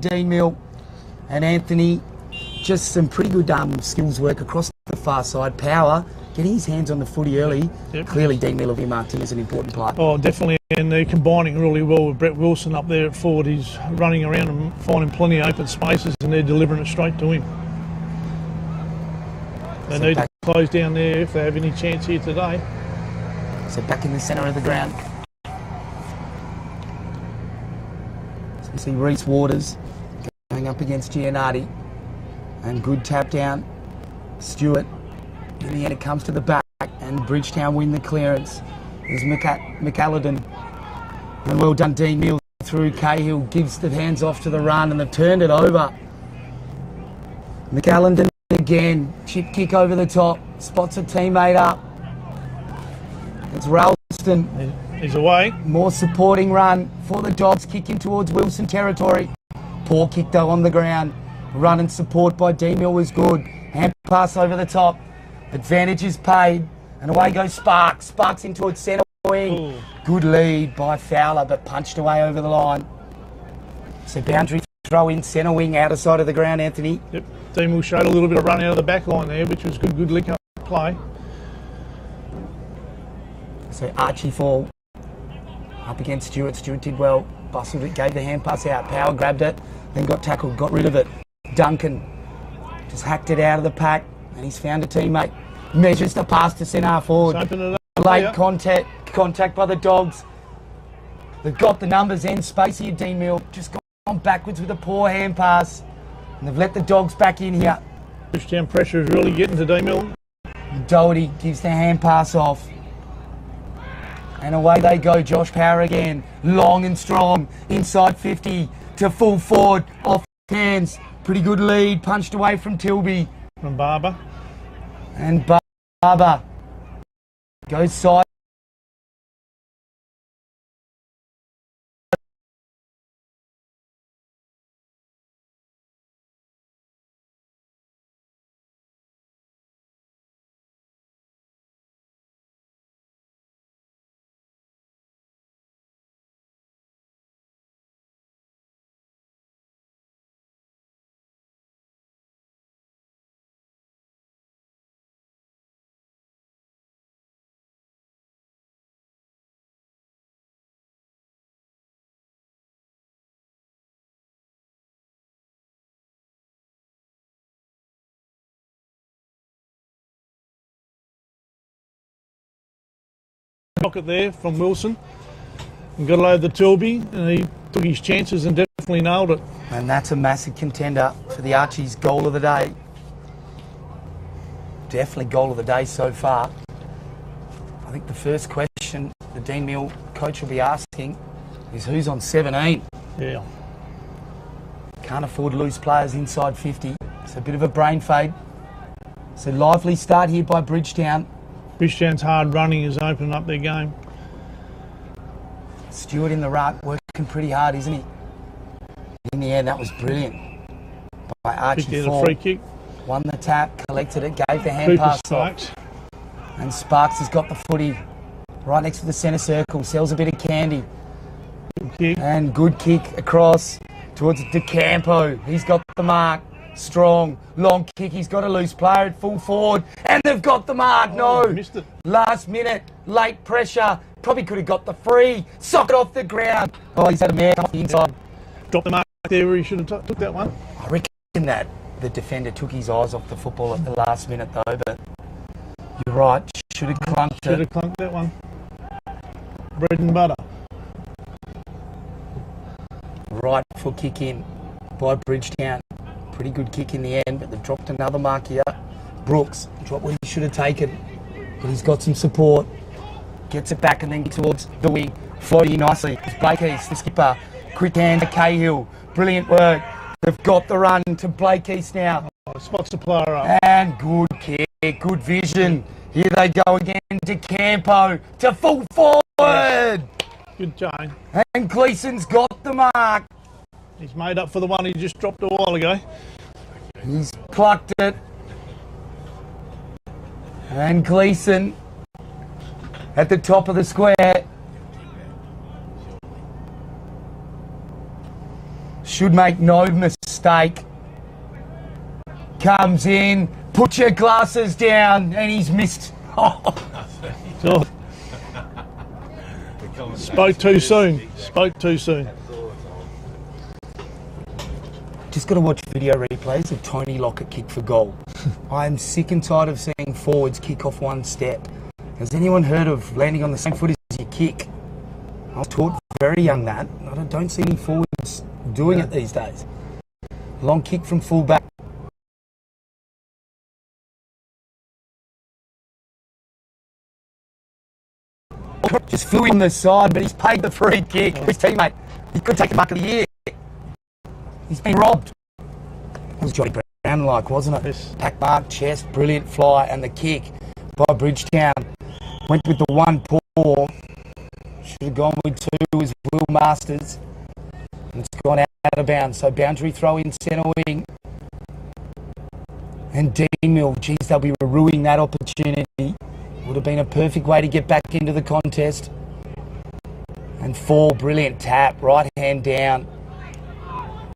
Deanmill. And Anthony, just some pretty good skills work across the far side. Power, getting his hands on the footy early. Yep. Clearly Deanmill will be marked in as an important player. Oh, definitely, and they're combining really well with Brett Wilson up there at forward. He's running around and finding plenty of open spaces, and they're delivering it straight to him. They need to close down there if they have any chance here today. So back in the centre of the ground. So we see Reece Waters going up against Gianardi. And good tap down. Stewart. In the end it comes to the back and Bridgetown win the clearance. There's McAlladon. And well done Deanmill through. Cahill gives the hands off to the run and they've turned it over. McAlladon again. Chip kick over the top. Spots a teammate up. It's Ralston. He's away. More supporting run for the Dogs, kicking towards Wilson territory. Poor kick though on the ground. Run and support by Deanmill was good. Hand pass over the top. Advantage is paid. And away goes Sparks. Sparks in towards centre wing. Ooh. Good lead by Fowler, but punched away over the line. So boundary throw in centre wing, outer side of the ground, Anthony. Yep. Deanmill showed a little bit of run out of the back line there, which was good link up play. So Archie Fall up against Stewart. Stewart did well, bustled it, gave the hand pass out. Power grabbed it, then got tackled, got rid of it. Duncan just hacked it out of the pack and he's found a teammate. Measures the pass to centre forward. Late contact by the Dogs. They've got the numbers and space here, Deanmill. Just gone backwards with a poor hand pass. And they've let the Dogs back in here. Bridgetown pressure is really getting to Deanmill. Doherty gives the hand pass off. And away they go, Josh Power again. Long and strong, inside 50 to full forward, off hands. Pretty good lead, punched away from Tilby. From Barber. And Barber goes side. Pocket there from Wilson and got over the Tilby and he took his chances and definitely nailed it. And that's a massive contender for the Archies' goal of the day. Definitely goal of the day so far. I think the first question the Deanmill coach will be asking is who's on 17? Yeah. Can't afford to lose players inside 50. It's a bit of a brain fade. So lively start here by Bridgetown. Bridgetown's hard running is opening up their game. Stewart in the ruck, working pretty hard, isn't he? In the end, that was brilliant by Archie Fall. A free kick. Won the tap, collected it, gave the hand pass off. And Sparks has got the footy right next to the centre circle, sells a bit of candy. Good kick. And good kick across towards DeCampo. He's got the mark. Strong, long kick. He's got a loose player at full forward. And they've got the mark. No. Missed it. Last minute, late pressure. Probably could have got the free. Socket off the ground. Oh, he's had a man off the inside. Dropped the mark there where he should have took that one. I reckon that the defender took his eyes off the football at the last minute though, but you're right. Should have clunked it. Should have clunked that one. Bread and butter. Right foot kick in by Bridgetown. Pretty good kick in the end, but they've dropped another mark here. Brooks dropped what he should have taken, but he's got some support. Gets it back and then towards the wing. Floating nicely. It's Blake East, the skipper. Quick hand to Cahill. Brilliant work. They've got the run to Blake East now. Oh, spots the player up. And good kick, good vision. Here they go again to Campo, to full forward. Yes. Good chain. And Gleason's got the mark. He's made up for the one he just dropped a while ago. He's plucked it. And Gleason at the top of the square. should make no mistake. Comes in, put your glasses down, and he's missed. So, spoke too soon. Spoke too soon. Just got to watch video replays of Tony Lockett kick for goal. I'm sick and tired of seeing forwards kick off one step. Has anyone heard of landing on the same foot as you kick? I was taught very young that. I don't see any forwards doing it these days. Long kick from fullback. Just flew in the side, but he's paid the free kick. His teammate, he could take the mark of the year. He's been robbed. It was Johnny Brown-like, wasn't it? Yes. Pack mark, chest, brilliant fly, and the kick by Bridgetown. Went with the one paw. Should have gone with two as Will Masters. And it's gone out of bounds. So boundary throw in centre wing. And Deanmill, geez, they'll be ruining that opportunity. Would have been a perfect way to get back into the contest. And Fall, brilliant tap, right hand down.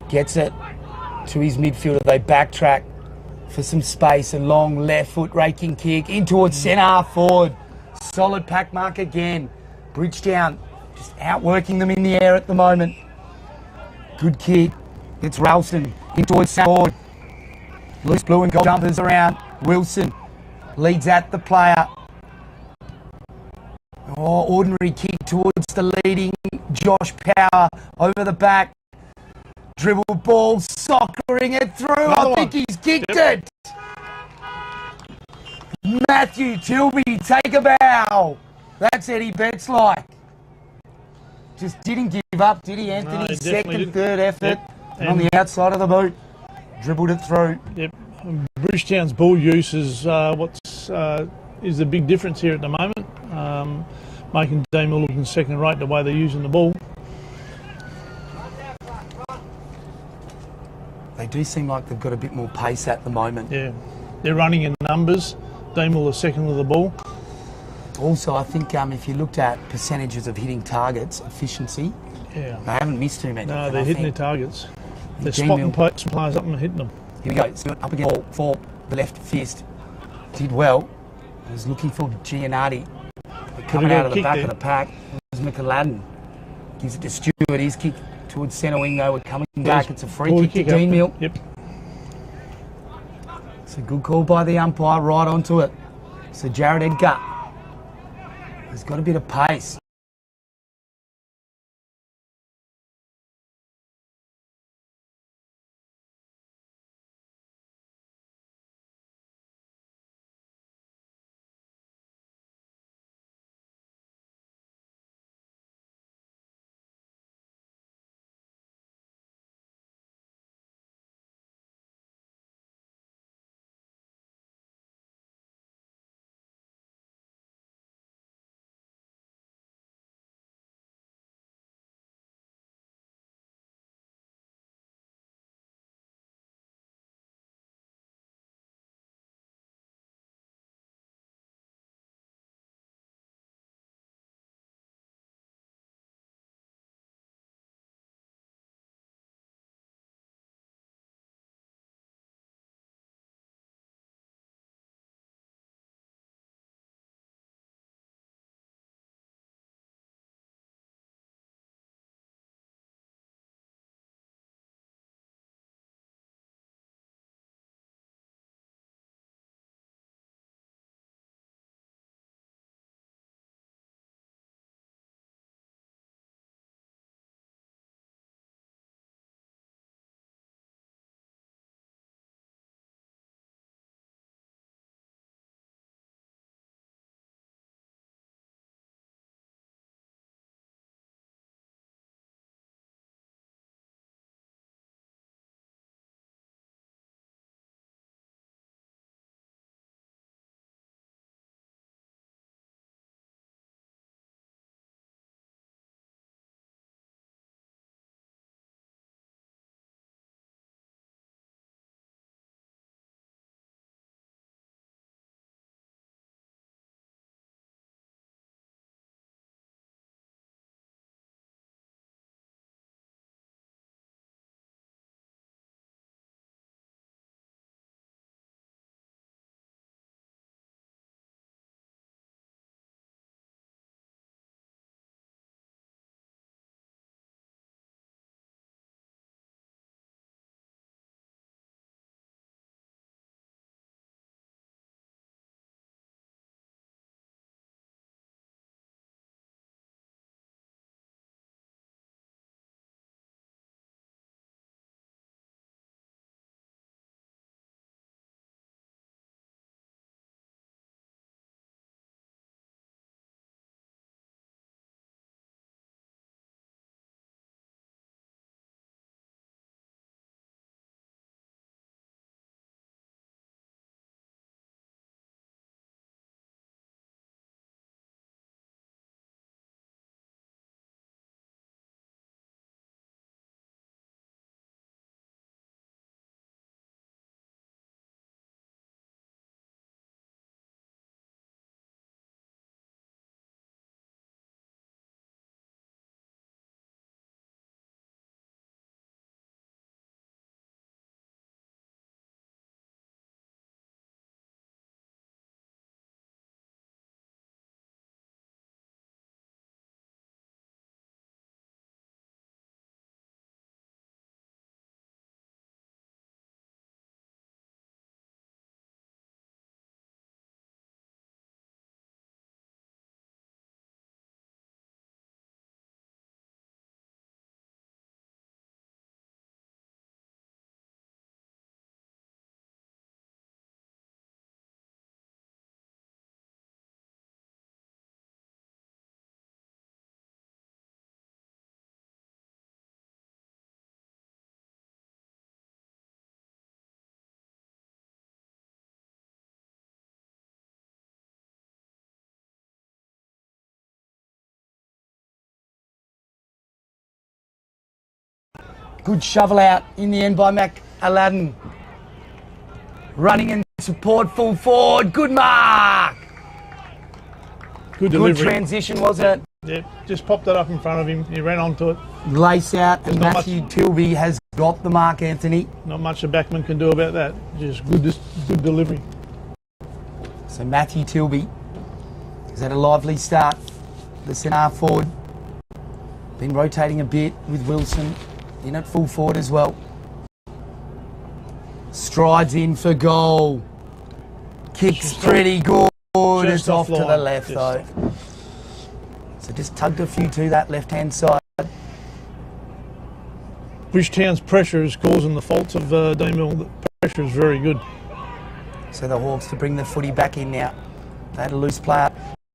Gets it to his midfielder. They backtrack for some space. A long left foot raking kick in towards centre forward. Solid pack mark again. Bridgetown just outworking them in the air at the moment. Good kick. It's Ralston in towards centre forward. Loose blue and gold jumpers around. Wilson leads at the player. Oh, ordinary kick towards the leading Josh Power over the back. Dribble ball, soccering it through. I think he's kicked it. Matthew Tilby, take a bow. That's Eddie Betts like. Just didn't give up, did he, Anthony? No, he Second, didn't. third effort. Yep. And on the outside of the boot. Dribbled it through. Yep. Bridgetown's ball use is is the big difference here at the moment. Making Deanmill looking second rate the way they're using the ball. They do seem like they've got a bit more pace at the moment. Yeah, they're running in numbers. Deanmill are second with the ball. Also, I think if you looked at percentages of hitting targets, efficiency, Yeah. they haven't missed too many. No, And they're I hitting their think targets. They're Deanmill- spotting some players up and hitting them. Here we go. Stewart up again for the left fist. Did well. I was looking for Giannotti. Coming got a out of the kick back there. of the pack was McAladden. Gives it to Stewart. His kick towards centre wing, though. We're coming back. It's a free Ball kick to up. Deanmill. Yep. It's a good call by the umpire, right onto it. So Jared Edgar has got a bit of pace. Good shovel out in the end by Mac Aladdin. Running in support, full forward. Good mark. Good delivery. Good transition, wasn't it? Yep, just popped it up in front of him. He ran onto it. Lace out, and not Matthew Tilby has got the mark, Anthony. Not much a backman can do about that. Just good delivery. So Matthew Tilby has had a lively start. The centre forward. Been rotating a bit with Wilson in at full forward as well. Strides in for goal. Kicks Just pretty good. just It's off to the offline. left though. So just tugged a few to that left-hand side. Bridgetown's pressure is causing the faults of Deanmill. The pressure is very good. So the Hawks to bring the footy back in now. They had a loose player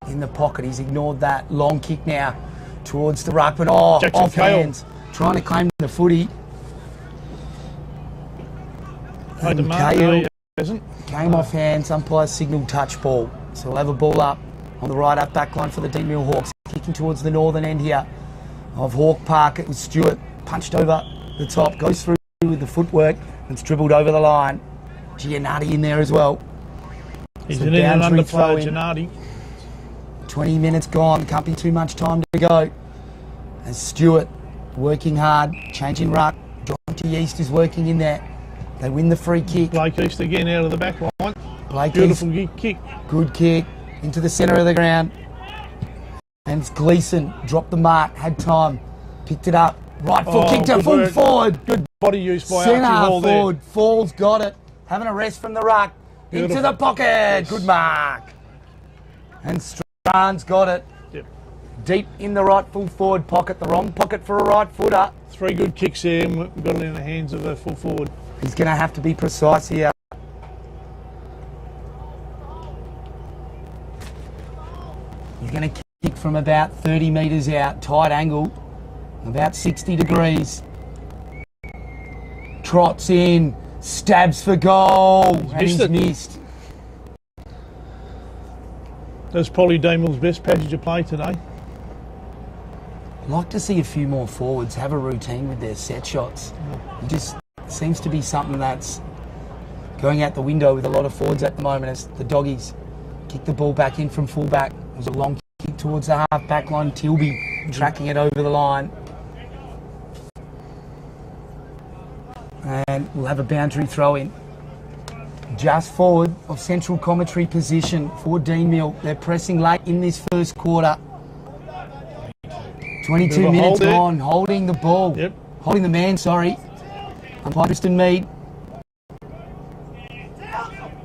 in the pocket. He's ignored that. Long kick now towards the ruck, but Jackson off Cale. hands. Trying to claim the footy. Made the And mark. Cale No, he hasn't. came off hands. Umpire signalled touch ball. So we'll have a ball up on the right up back line for the Deanmill Hawks. Kicking towards the northern end here of Hawke Park. It was Stewart. Punched over the top. Goes through with the footwork. And it's dribbled over the line. Giannatti in there as well. He's So an in and boundary under throw player, in. Giannatti. 20 minutes gone, can't be too much time to go. And Stewart working hard, changing ruck. Jonty East is working in there. They win the free kick. Blake East again out of the back line. Blake Beautiful East, kick. good kick into the centre of the ground. And it's Gleeson, dropped the mark, had time, picked it up. Right foot, kicked it good full work. forward. Good body use by Archie Centre Hall there. forward, Falls got it. Having a rest from the ruck. Into Beautiful. the pocket, good mark. And Strand's got it. Yep. Deep in the right full forward pocket, the wrong pocket for a right footer. 3 good kicks there, and we got it in the hands of the full forward. He's going to have to be precise here. He's going to kick from about 30 metres out, tight angle, about 60 degrees. Trots in, stabs for goal, and he's missed. That's probably Deanmill's best passage of play today. I'd like to see a few more forwards have a routine with their set shots. It just seems to be something that's going out the window with a lot of forwards at the moment as the Doggies kick the ball back in from fullback. It was a long kick towards the half back line. Tilby tracking it over the line. And we'll have a boundary throw in. Just forward of central commentary position for Deanmill. They're pressing late in this first quarter. 22 Bit of a minutes hold there. gone, holding the ball. Yep. Holding the man, sorry. Umpire Tristan Mead.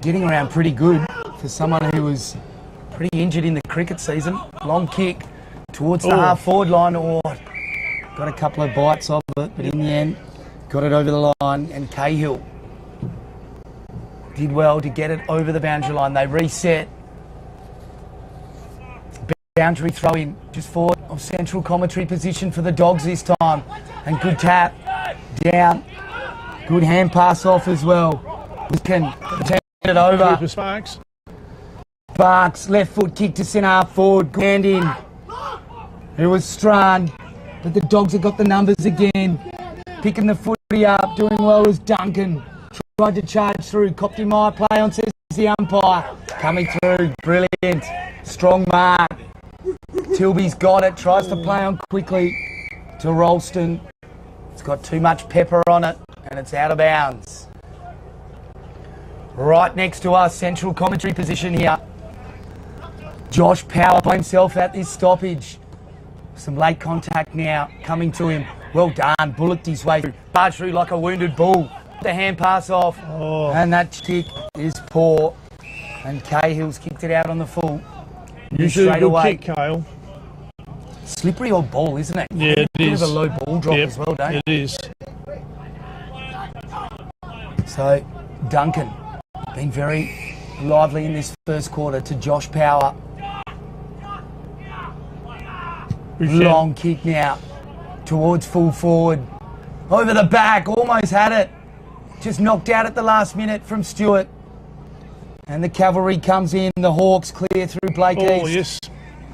Getting around pretty good for someone who was pretty injured in the cricket season. Long kick towards the half forward line. Got a couple of bites of it, but in the end, got it over the line. And Cahill did well to get it over the boundary line. They reset. Boundary throw in just forward of central commentary position for the Dogs this time. And good tap down. Good hand pass off as well. We can turn it over. Cooper Sparks. Sparks, left foot kick to centre half forward. Good hand in. It was Strand. But the Dogs have got the numbers again. Picking the footy up. Doing well was Duncan. Tried to charge through. Copped him my play on, says the umpire. Coming through. Brilliant. Strong mark. Tilby's got it. Tries to play on quickly to Ralston. It's got too much pepper on it. And it's out of bounds. Right next to us, central commentary position here. Josh Power by himself at this stoppage. Some late contact now coming to him. Well done. Bullocked his way through. Barged through like a wounded bull. The hand pass off. And that kick is poor. And Cahill's kicked it out on the full. Usually a Straight good away. kick, Cale. Slippery old ball, isn't it? Yeah, it Bit is. of a low ball drop Yep, as well, don't it is. So, Duncan, been very lively in this first quarter to Josh Power. Long kick now towards full forward. Over the back, almost had it. Just knocked out at the last minute from Stewart. And the cavalry comes in, the Hawks clear through Blake East. Yes.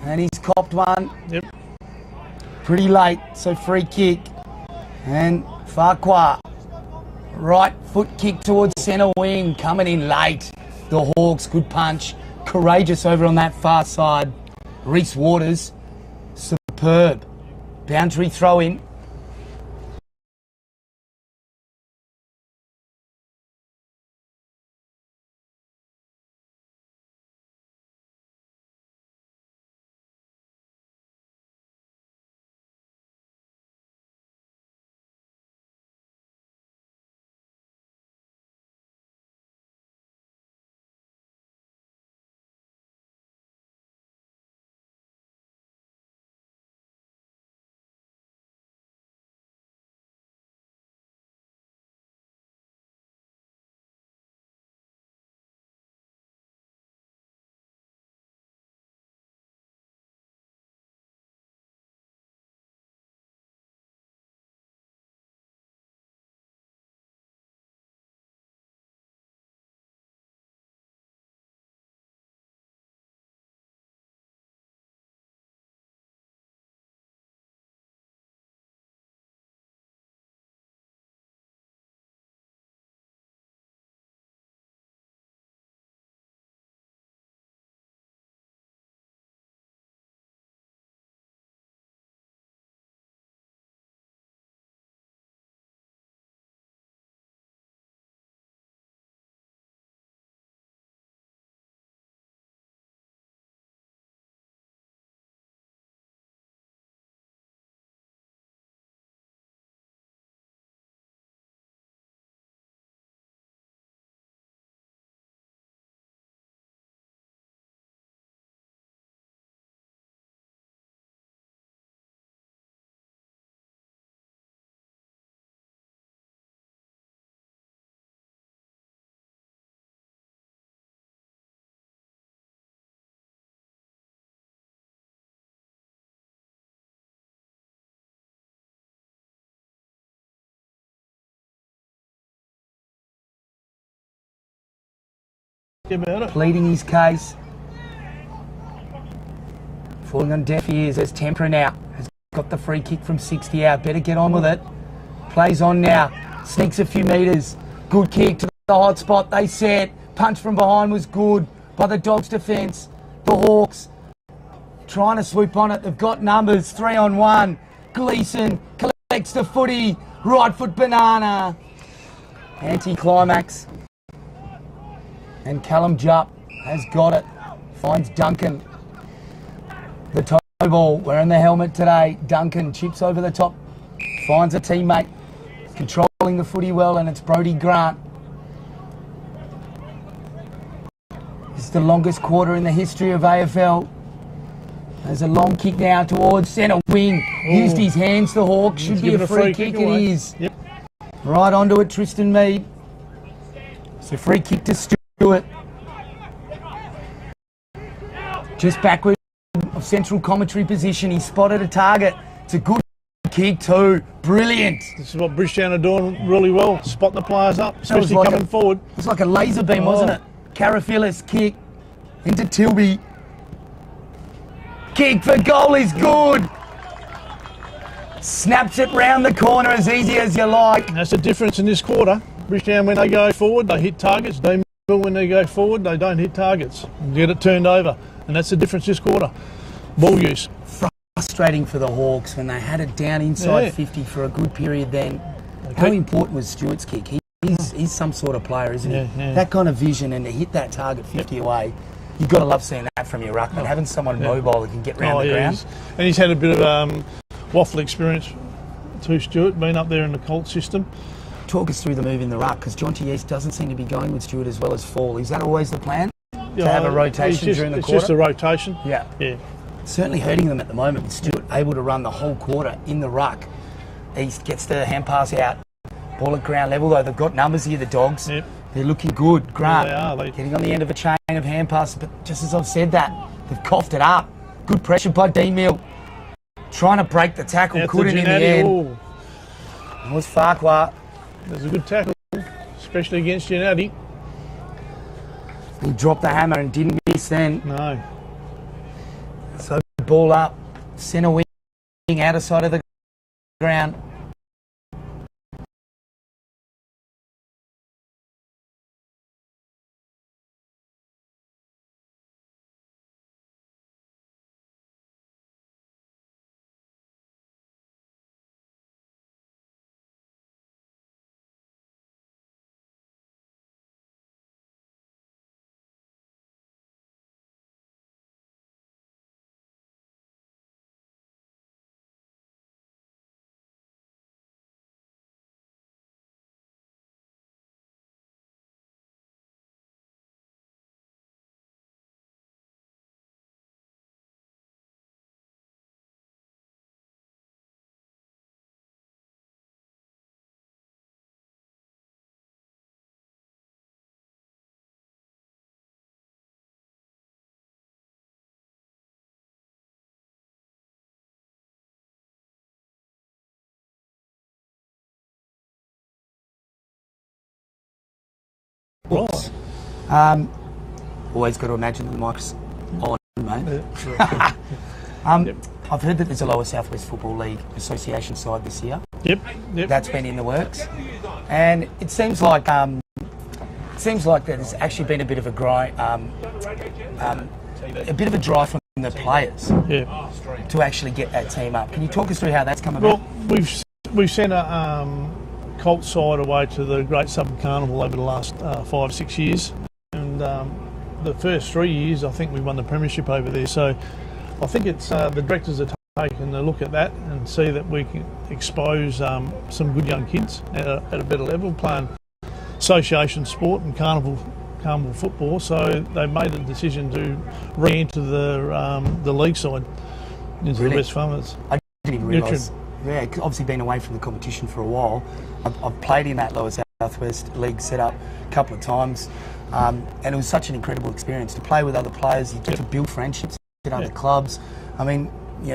And he's copped one Yep. pretty late, so free kick. And Farquhar. Right foot kick towards centre wing. Coming in late. The Hawks, good punch. Courageous over on that far side. Reese Waters, superb. Boundary throw in. About it. Pleading his case. Falling on deaf ears as Tempera now has got the free kick from 60 out. Better get on with it. Plays on now. Sneaks a few metres. Good kick to the hot spot. They set. Punch from behind was good by the Dogs' defence. The Hawks trying to swoop on it. They've got numbers. 3-on-1. Gleeson collects the footy. Right foot banana. Anti-climax. And Callum Jupp has got it. Finds Duncan. The toe ball. Wearing the helmet today. Duncan chips over the top. Finds a teammate. Controlling the footy well, and it's Brodie Grant. It's the longest quarter in the history of AFL. There's a long kick now towards centre wing. Ooh. Used his hands, the Hawk. Should be a free kick. It is. Yep. Right onto it, Tristan Mead. It's a free kick to Stewart. Just backward of central commentary position. He spotted a target. It's a good kick too. Brilliant. This is what Bridgetown are doing really well. Spot the players up, especially like coming forward. It was like a laser beam, wasn't it? Carafilis kick into Tilby. Kick for goal is good. Snaps it round the corner as easy as you like. And that's the difference in this quarter. Bridgetown, when they go forward, they hit targets. Deanmill, when they go forward, they don't hit targets. Get it turned over. And that's the difference this quarter. Ball use. Frustrating for the Hawks when they had it down inside 50 for a good period then. Okay. How important was Stewart's kick? He's some sort of player, isn't he? Yeah. That kind of vision and to hit that target 50 away, you've got to love seeing that from your ruckman. Having someone mobile that can get round the ground. He's had a bit of waffle experience too, Stewart, been up there in the Colt system. Talk us through the move in the ruck, because Jonty East doesn't seem to be going with Stewart as well as Fall. Is that always the plan? To have a rotation during the quarter? It's just a rotation. Yeah. Certainly hurting them at the moment. Stewart able to run the whole quarter in the ruck. East gets the hand pass out. Ball at ground level though. They've got numbers here, the Dogs. Yep. They're looking good. Grant They are. getting on the end of a chain of hand passes, but just as I've said that, they've coughed it up. Good pressure by Deanmill. Trying to break the tackle, couldn't in the end. It was Farquhar. There's a good tackle, especially against Giannetti. He dropped the hammer and didn't miss then. No. So ball up, centre wing, outer side of the ground. course. Always got to imagine the mic's on, mate. I've heard that there's a Lower Southwest Football League Association side this year. Yep. That's been in the works, and it seems like there's actually been a bit of a drive from the players to actually get that team up. Can you talk us through how that's come about? Well, we've sent a Colt side away to the Great Southern Carnival over the last 5 or 6 years, and the first 3 years I think we won the premiership over there. So I think it's the directors are taking a look at that and see that we can expose some good young kids at a better level playing association sport and carnival football. So they made a decision to re-enter the league side into the West Farmers. I didn't even realise. Yeah, obviously been away from the competition for a while. I've played in that Lower Southwest League setup a couple of times, and it was such an incredible experience to play with other players. You get to build friendships at other clubs. I mean,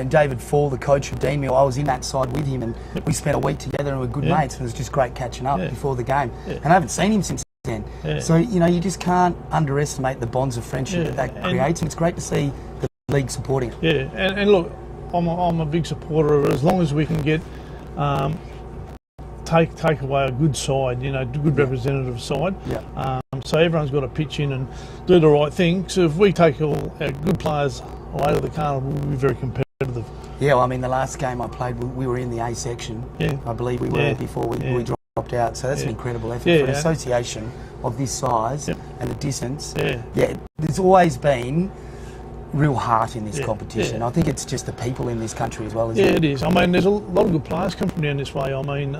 David Fall, the coach of Deanmill, I was in that side with him, and we spent a week together and we were good mates. And it was just great catching up before the game. And I haven't seen him since then. So you just can't underestimate the bonds of friendship that creates, and it's great to see the league supporting it. Yeah, and look, I'm a big supporter of it as long as we can get take away a good side, good representative side. So everyone's got to pitch in and do the right thing. So if we take all our good players away to the carnival, we'll be very competitive. Yeah, well, I mean, the last game I played, we were in the A section. I believe we were before we dropped out. So that's an incredible effort for an association of this size and the distance. There's always been real heart in this competition. I think it's just the people in this country as well. It is. I mean, there's a lot of good players come from down this way. I mean,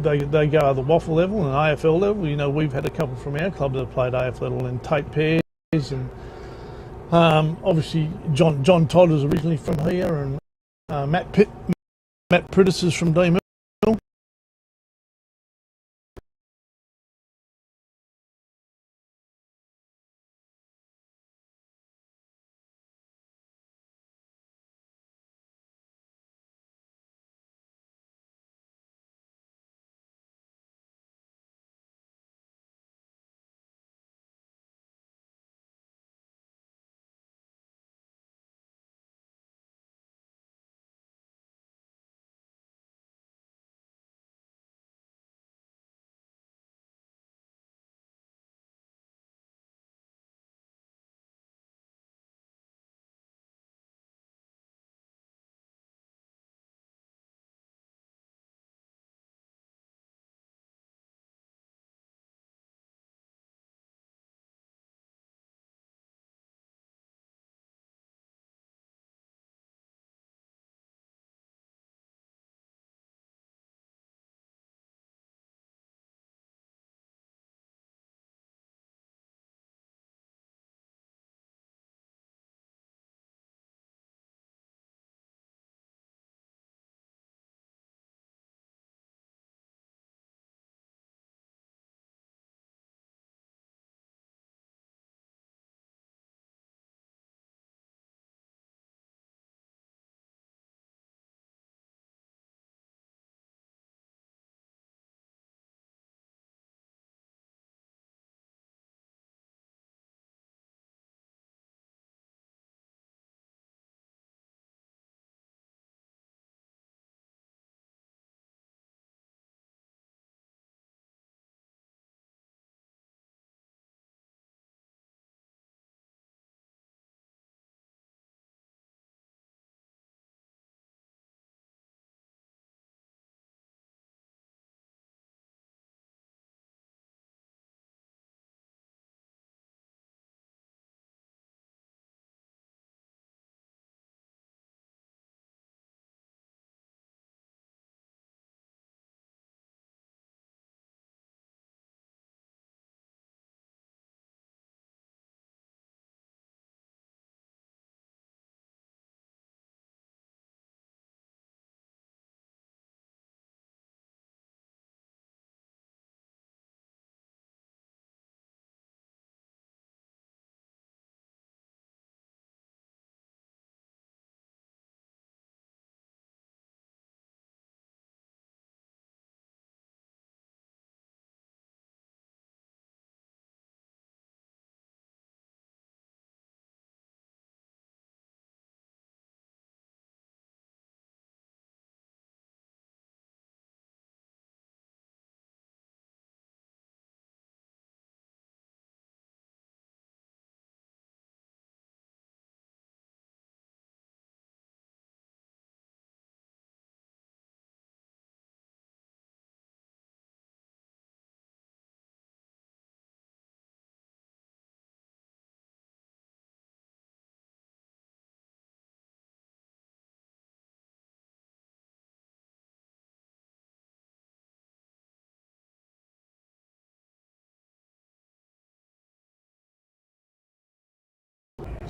they go at the waffle level and AFL level. We've had a couple from our club that have played AFL level, and Tate Pears, and obviously John Todd was originally from here, and Matt Prittis is from Deanmill.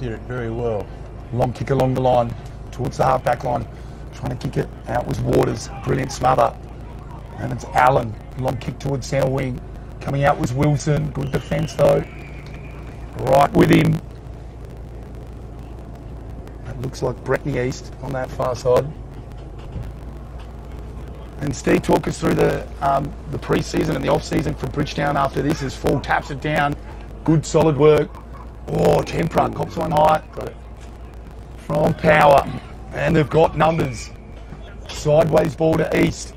did it very well. Long kick along the line, towards the half-back line. Trying to kick it out was Waters. Brilliant smother. And it's Allen. Long kick towards centre wing. Coming out was Wilson. Good defence though. Right with him. That looks like Bretney East on that far side. And Steve, talk us through the pre-season and the off-season for Bridgetown after this. As Full taps it down. Good solid work. Oh, Tempera cops one high. Got it. From Power. And they've got numbers. Sideways ball to East.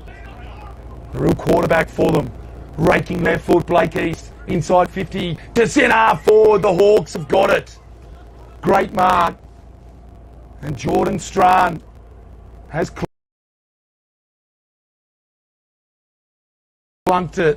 The real quarterback for them. Raking left foot, Blake East. Inside 50 to centre forward. The Hawks have got it. Great mark. And Jordan Strahan has clunked it.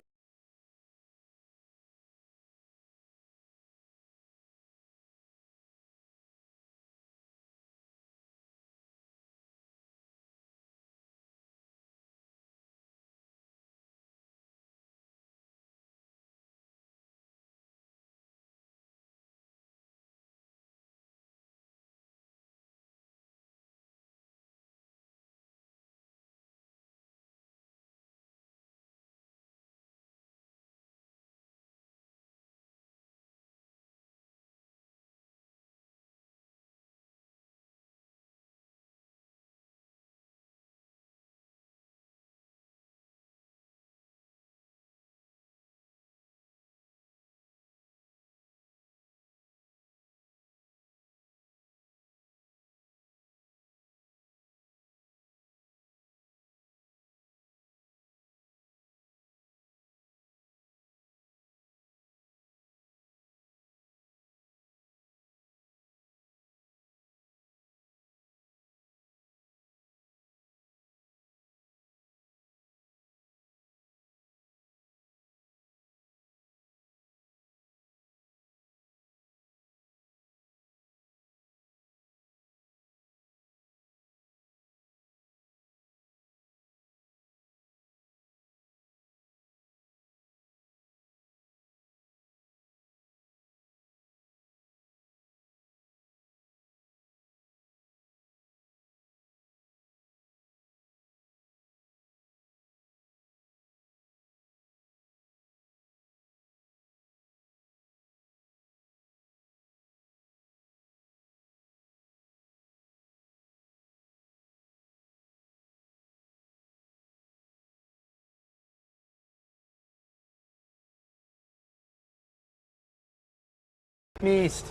Missed.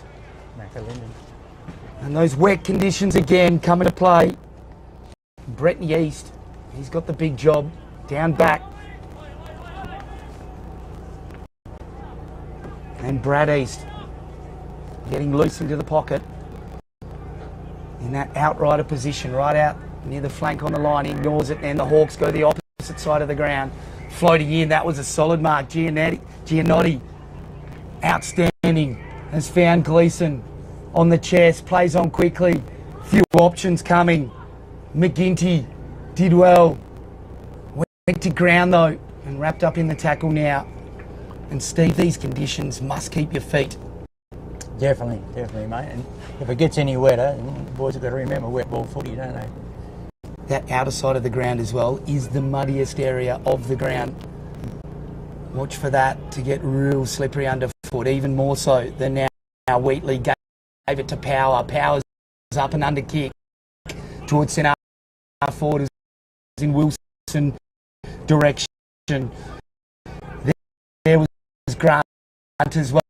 And those wet conditions again come into play. Bretney East, he's got the big job. Down back. And Brad East getting loose into the pocket. In that outrider position, right out near the flank on the line, ignores it, and the Hawks go the opposite side of the ground. Floating in, that was a solid mark. Giannotti, outstanding. Has found Gleeson on the chest, plays on quickly. Few options coming. McGinty did well. Went to ground though and wrapped up in the tackle now. And Steve, these conditions must keep your feet. Definitely, mate. And if it gets any wetter, the boys have got to remember wet ball footy, don't they? That outer side of the ground as well is the muddiest area of the ground. Watch for that to get real slippery underfoot, even more so than now. Wheatley gave it to Power. Power's up and under kick towards centre forward is in Wilson direction. There was Grant as well.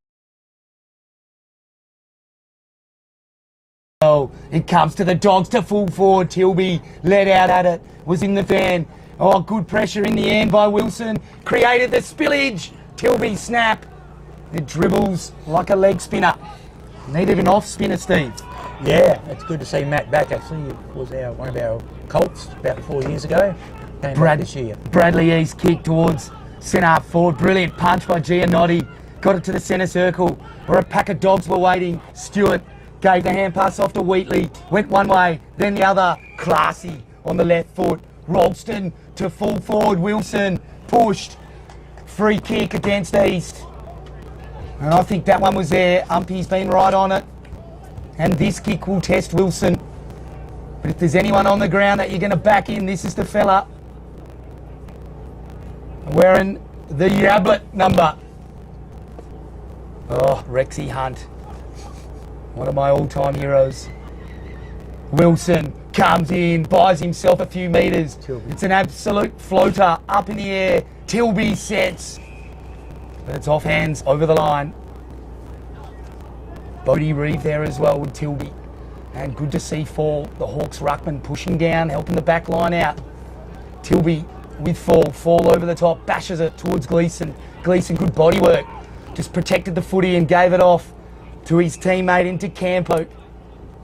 It comes to the Dogs to full forward. Tilby led out at it, was in the van. Oh, good pressure in the end by Wilson. Created the spillage. Tilby snap. It dribbles like a leg spinner. Needed an off spinner, Steve. Yeah, it's good to see Matt back. Actually, it was one of our Colts about 4 years ago. Came back this year. Bradley East kick towards centre forward. Brilliant punch by Giannotti. Got it to the centre circle where a pack of dogs were waiting. Stewart gave the hand pass off to Wheatley. Went one way, then the other. Classy on the left foot. Rolston to full forward. Wilson pushed. Free kick against East. And I think that one was there. Umpy's been right on it. And this kick will test Wilson. But if there's anyone on the ground that you're going to back in, this is the fella wearing the Yablet number. Oh, Rexy Hunt. One of my all-time heroes. Wilson comes in, buys himself a few metres. Tilby. It's an absolute floater up in the air. Tilby sets. But it's off hands over the line. Bodie Reeve there as well with Tilby. And good to see Fall, the Hawks ruckman, pushing down, helping the back line out. Tilby with Fall over the top, bashes it towards Gleeson. Gleeson, good body work. Just protected the footy and gave it off to his teammate into Campo.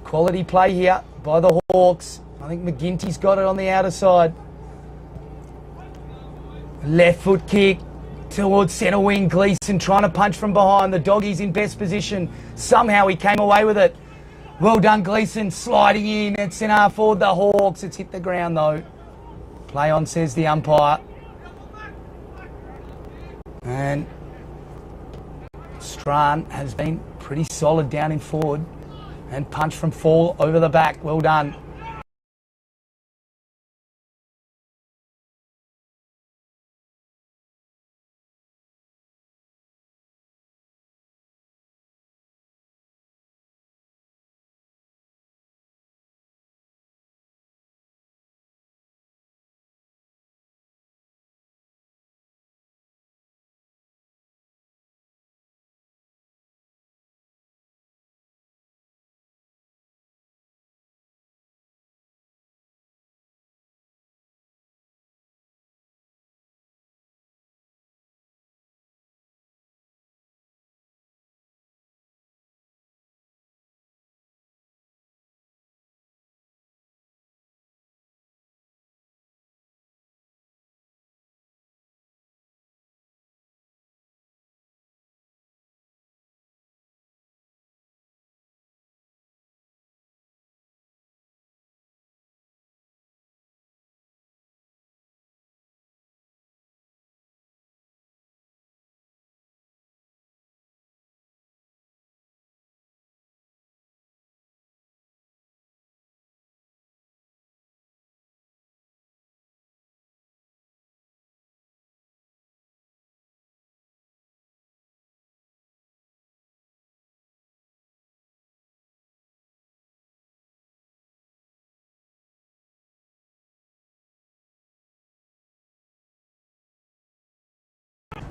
Quality play here by the Hawks. I think McGinty's got it on the outer side. Left foot kick towards centre wing. Gleeson trying to punch from behind. The doggy's in best position. Somehow he came away with it. Well done, Gleeson, sliding in at centre half forward. The Hawks. It's hit the ground though. Play on, says the umpire. And Strachan has been pretty solid down in forward. And punch from Fall over the back. Well done.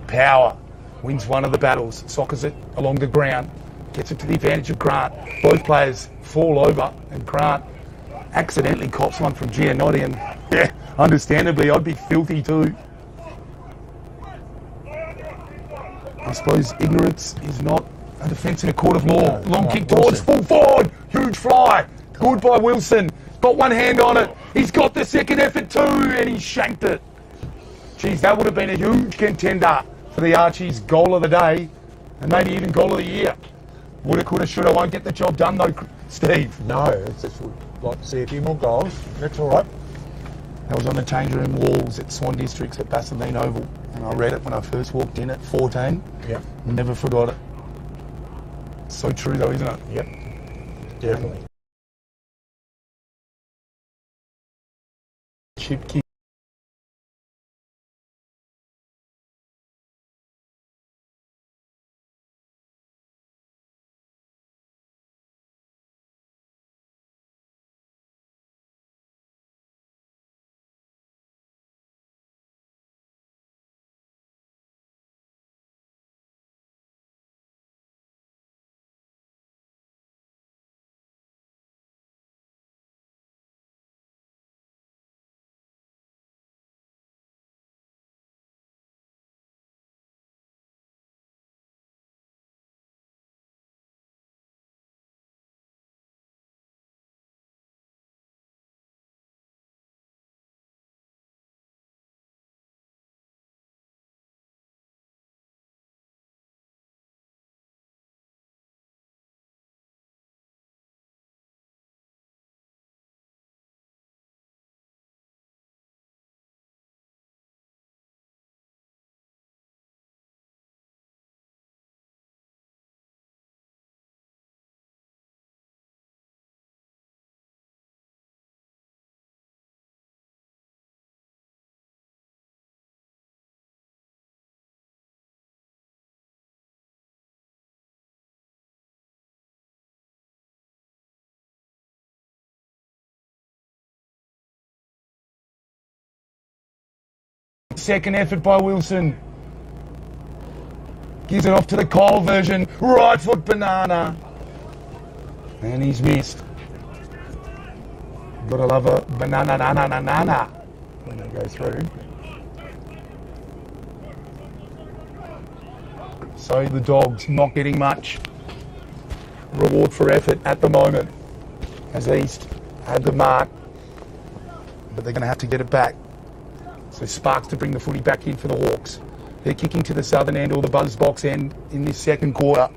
Power wins one of the battles, soccers it along the ground, gets it to the advantage of Grant. Both players fall over and Grant accidentally cops one from Giannotti, and yeah, understandably I'd be filthy too. I suppose ignorance is not a defence in a court of law. Long kick towards full forward, huge fly, good by Wilson, got one hand on it, he's got the second effort too, and he shanked it. Geez, that would have been a huge contender for the Archies' goal of the day, and maybe even goal of the year. Woulda, coulda, shoulda, won't get the job done though, Steve. No, it's just we'd like to see a few more goals. That's all right. That was on the change room walls at Swan Districts at Basildine Oval, and I read it when I first walked in at 14. Yeah. Never forgot it. So true though, isn't it? Yep. Definitely. Chip kick. Second effort by Wilson. Gives it off to the Cole version. Right foot banana. And he's missed. Gotta love a banana when they go through. So the Dogs not getting much reward for effort at the moment, as East had the mark, but they're going to have to get it back. So Sparks to bring the footy back in for the Hawks. They're kicking to the southern end or the Buzz box end in this second quarter.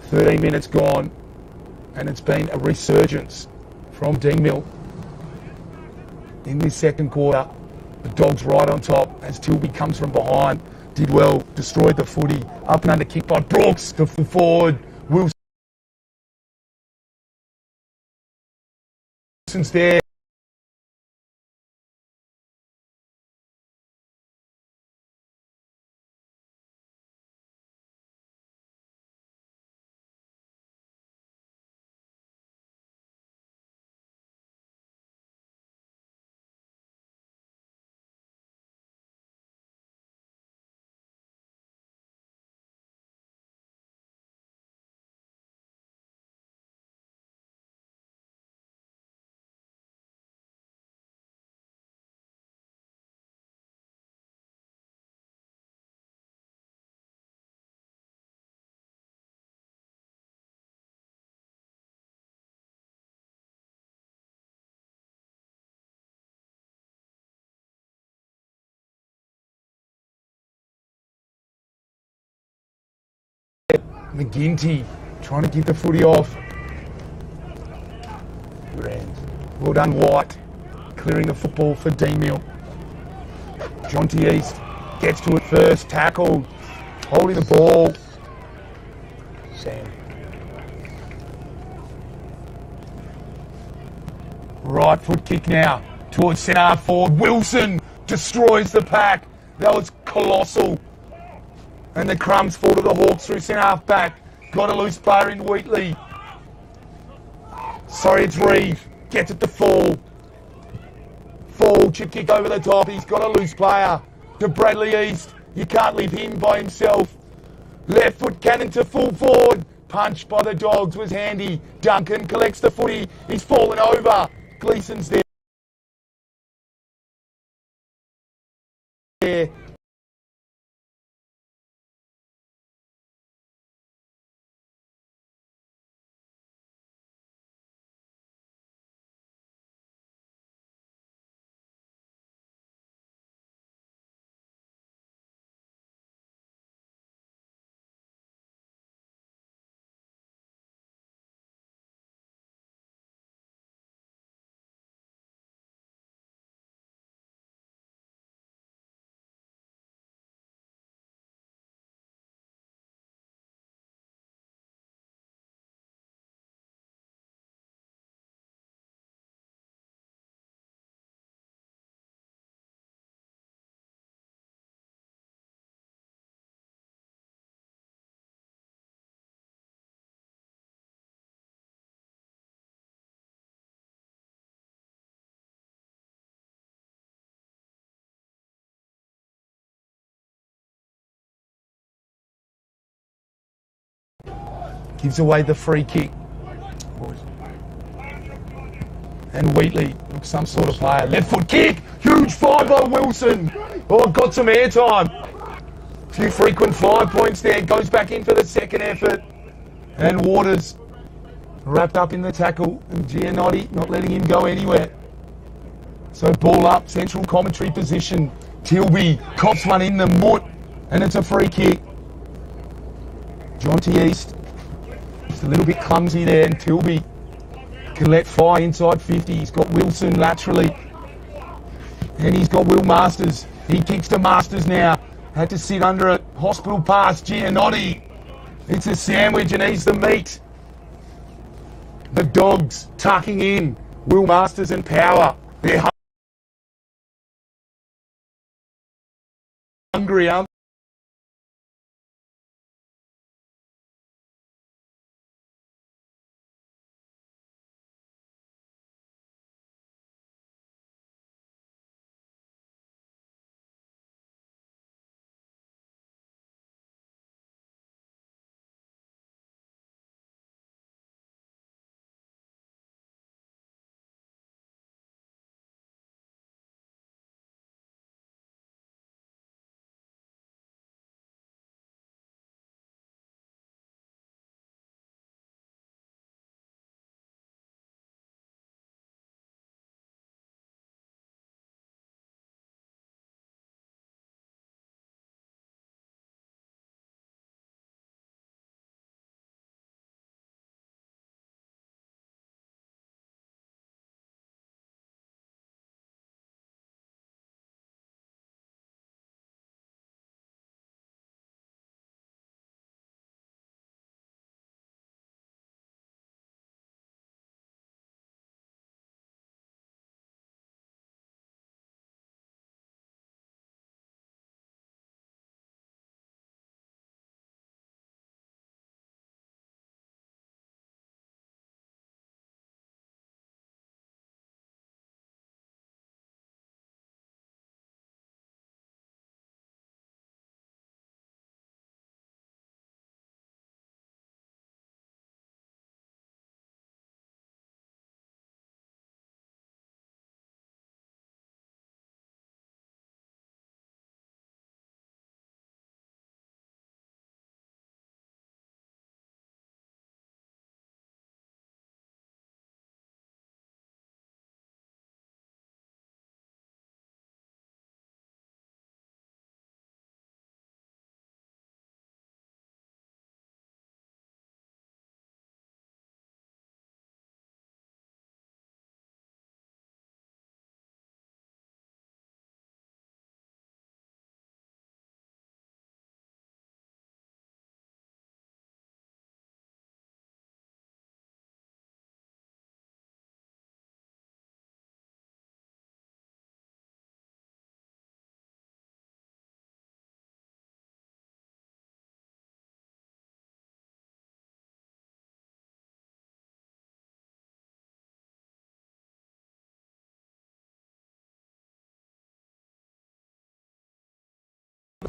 13 minutes gone, and it's been a resurgence from Deanmill in this second quarter. The Dogs right on top as Tilby comes from behind. Did well, destroyed the footy. Up and under kick by Brooks to full forward. Wilson's there. McGinty trying to get the footy off. Well done, White. Clearing the football for Deanmill. Jonty East gets to it first. Tackled. Holding the ball. Sam. Right foot kick now towards centre half forward. Wilson destroys the pack. That was colossal. And the crumbs fall to the Hawks through centre half back. Got a loose player in Wheatley. Sorry, it's Reeve. Gets it to Fall. Fall, chip kick over the top. He's got a loose player. To Bradley East. You can't leave him by himself. Left foot cannon to full forward. Punch by the Dogs was handy. Duncan collects the footy. He's fallen over. Gleason's there. Gives away the free kick. And Wheatley looks some sort of player. Left foot kick. Huge five by Wilson. Oh, got some airtime. A few frequent 5 points there. Goes back in for the second effort. And Waters wrapped up in the tackle. And Giannotti not letting him go anywhere. So ball up. Central commentary position. Tilby cops one in the moot. And it's a free kick. Jonty East. Just a little bit clumsy there, and Tilby can let fly inside 50. He's got Wilson laterally, and he's got Will Masters. He kicks to Masters now. Had to sit under it. Hospital pass, Giannotti. It's a sandwich, and he's the meat. The Dogs tucking in. Will Masters and Power. They're hungry, aren't they?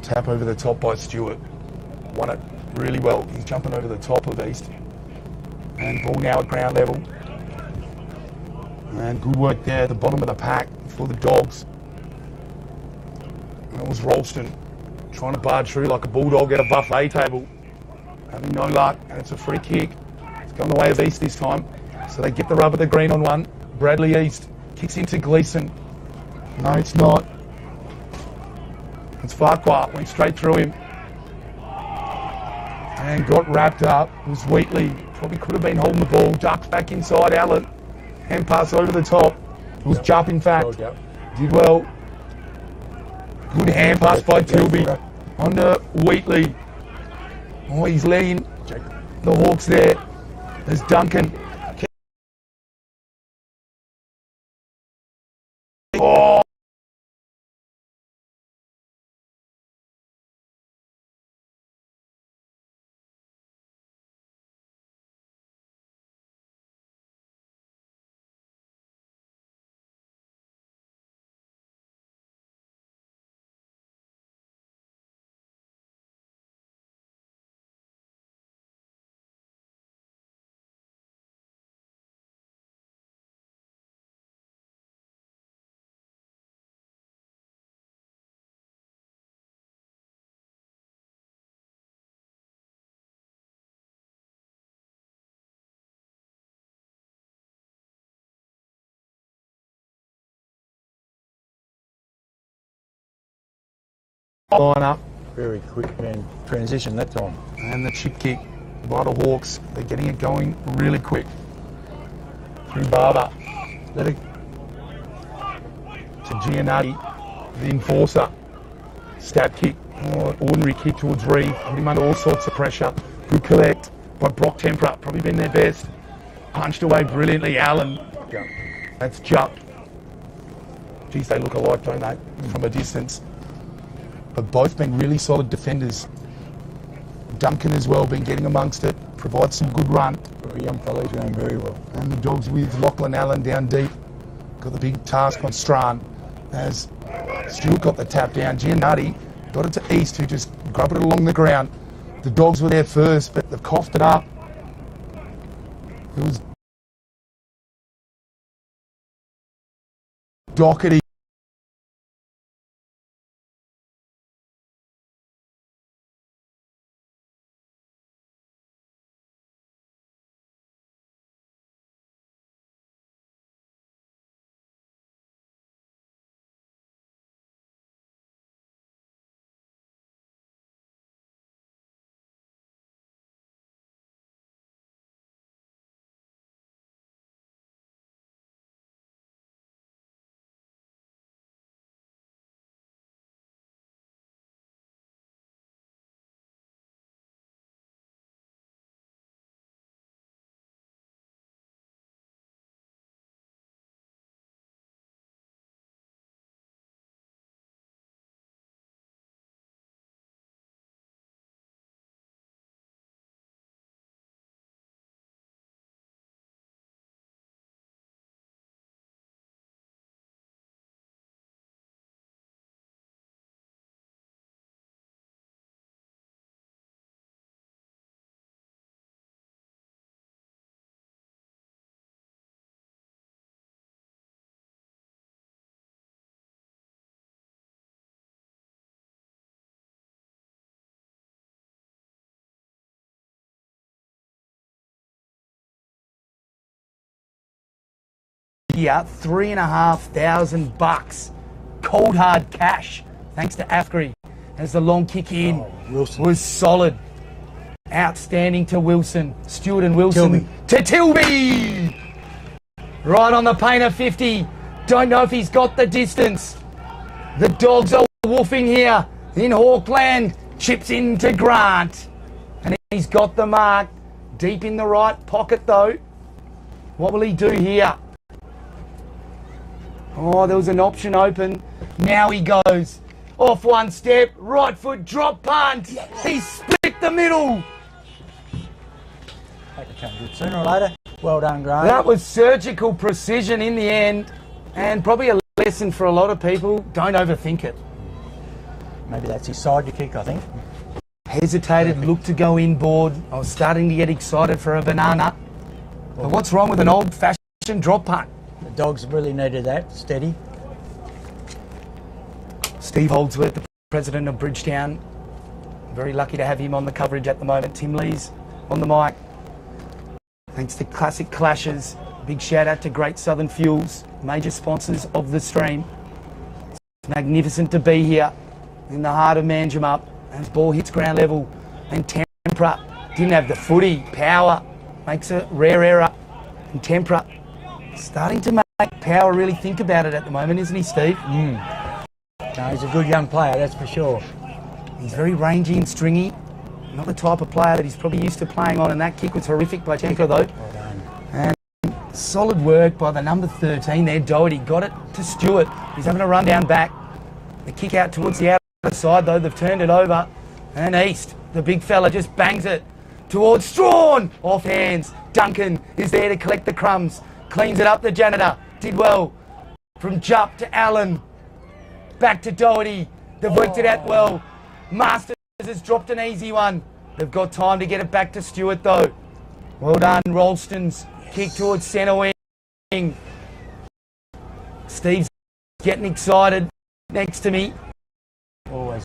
Tap over the top by Stewart. Won it really well. He's jumping over the top of East. And ball now at ground level. And good work there at the bottom of the pack for the Dogs. And it was Ralston trying to barge through like a bulldog at a buffet table. Having no luck, and it's a free kick. It's going the way of East this time. So they get the rub of the green on one. Bradley East kicks into Gleeson. No, it's not. It's Farquhar, went straight through him. And got wrapped up. It was Wheatley. Probably could have been holding the ball. Ducks back inside Allen. Hand pass over the top. It was Jupp, in fact. Did well. Good hand pass by Tilby. Onto Wheatley. Oh, he's letting the Hawks there. There's Duncan. Oh! Line up. Very quick man transition that time. And the chip kick by the Hawks. They're getting it going really quick. Through Barber. Let it to Giannotti, the enforcer. Stab kick. Oh, ordinary kick towards Reeve. Put him under all sorts of pressure. Good collect by Brock Tempera. Probably been their best. Punched away brilliantly. Allen. That's Jupp. Geez, they look alike, don't they? From a distance. But both been really solid defenders. Duncan as well, been getting amongst it, provides some good run. The young fellow's going very well. And the Dogs with Lachlan Allen down deep. Got the big task on Strahan as Stewart got the tap down. Giannotti got it to East, who just grabbed it along the ground. The Dogs were there first, but they've coughed it up. It was Doherty. Here, $3,500 cold hard cash, thanks to Afgri. As the long kick in was solid. Outstanding to Wilson. Stewart and Wilson to Tilby. Right on the painter 50. Don't know if he's got the distance. The Dogs are woofing here in Hawkland. Chips into Grant. And he's got the mark. Deep in the right pocket though. What will he do here? Oh, there was an option open. Now he goes. Off one step, right foot drop punt. Yes. He split the middle. That could come good sooner or later. Well done, Grant. That was surgical precision in the end, and probably a lesson for a lot of people. Don't overthink it. Maybe that's his side to kick, I think. Hesitated, looked to go inboard. I was starting to get excited for a banana. But what's wrong with an old-fashioned drop punt? The Dogs really needed that, steady. Steve Holdsworth, the president of Bridgetown. Very lucky to have him on the coverage at the moment. Tim Lee's on the mic. Thanks to Classic Clashes. Big shout out to Great Southern Fuels, major sponsors of the stream. It's magnificent to be here in the heart of Manjimup as ball hits ground level. And Tempera didn't have the footy. Power makes a rare error. And Tempera starting to make Power really think about it at the moment, isn't he, Steve? No, he's a good young player, that's for sure. He's very rangy and stringy. Not the type of player that he's probably used to playing on, and that kick was horrific by Tempera though. Well done. And solid work by the number 13 there, Doherty. Got it to Stewart. He's having a run down back. The kick out towards the outer side though, they've turned it over. And East, the big fella, just bangs it towards Strawn. Off hands. Duncan is there to collect the crumbs. Cleans it up, the janitor. Did well. From Jupp to Allen. Back to Doherty. They've worked it out well. Masters has dropped an easy one. They've got time to get it back to Stewart though. Well done, Ralston's kick towards centre wing. Steve's getting excited next to me. Always.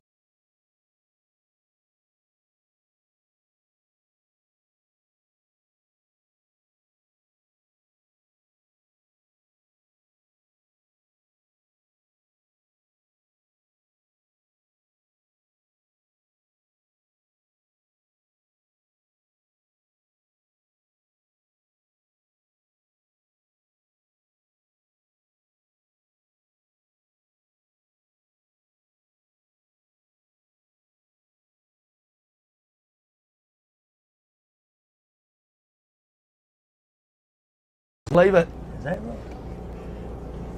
Leave it. Is that right?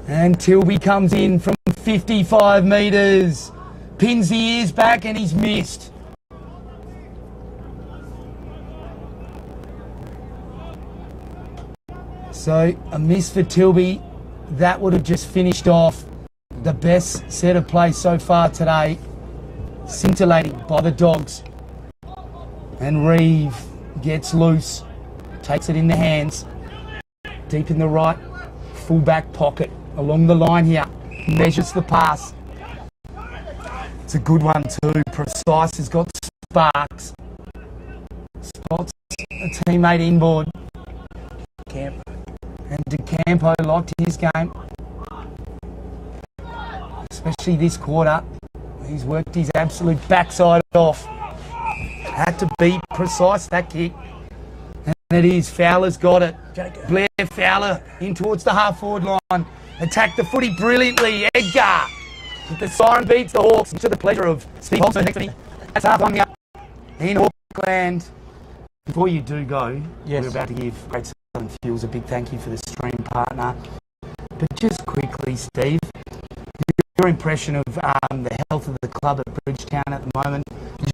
And Tilby comes in from 55 metres. Pins the ears back and he's missed. So a miss for Tilby. That would have just finished off the best set of play so far today. Scintillating by the Dogs. And Reeve gets loose. Takes it in the hands. Deep in the right full-back pocket along the line here. Measures the pass. It's a good one too. Precise has got sparks. Spots a teammate inboard. Camp. And DeCampo liked his game. Especially this quarter. He's worked his absolute backside off. Had to be precise, that kick. And it is. Fowler's got it. Blair Fowler in towards the half-forward line. Attacked the footy brilliantly. Edgar. The siren beats the Hawks to the pleasure of Steve Holzman next to me. That's half on here in Auckland. Before you do go, yes, we're about to give Great Southern Fuels a big thank you for the stream partner. But just quickly, Steve, your impression of the health of the club at Bridgetown at the moment.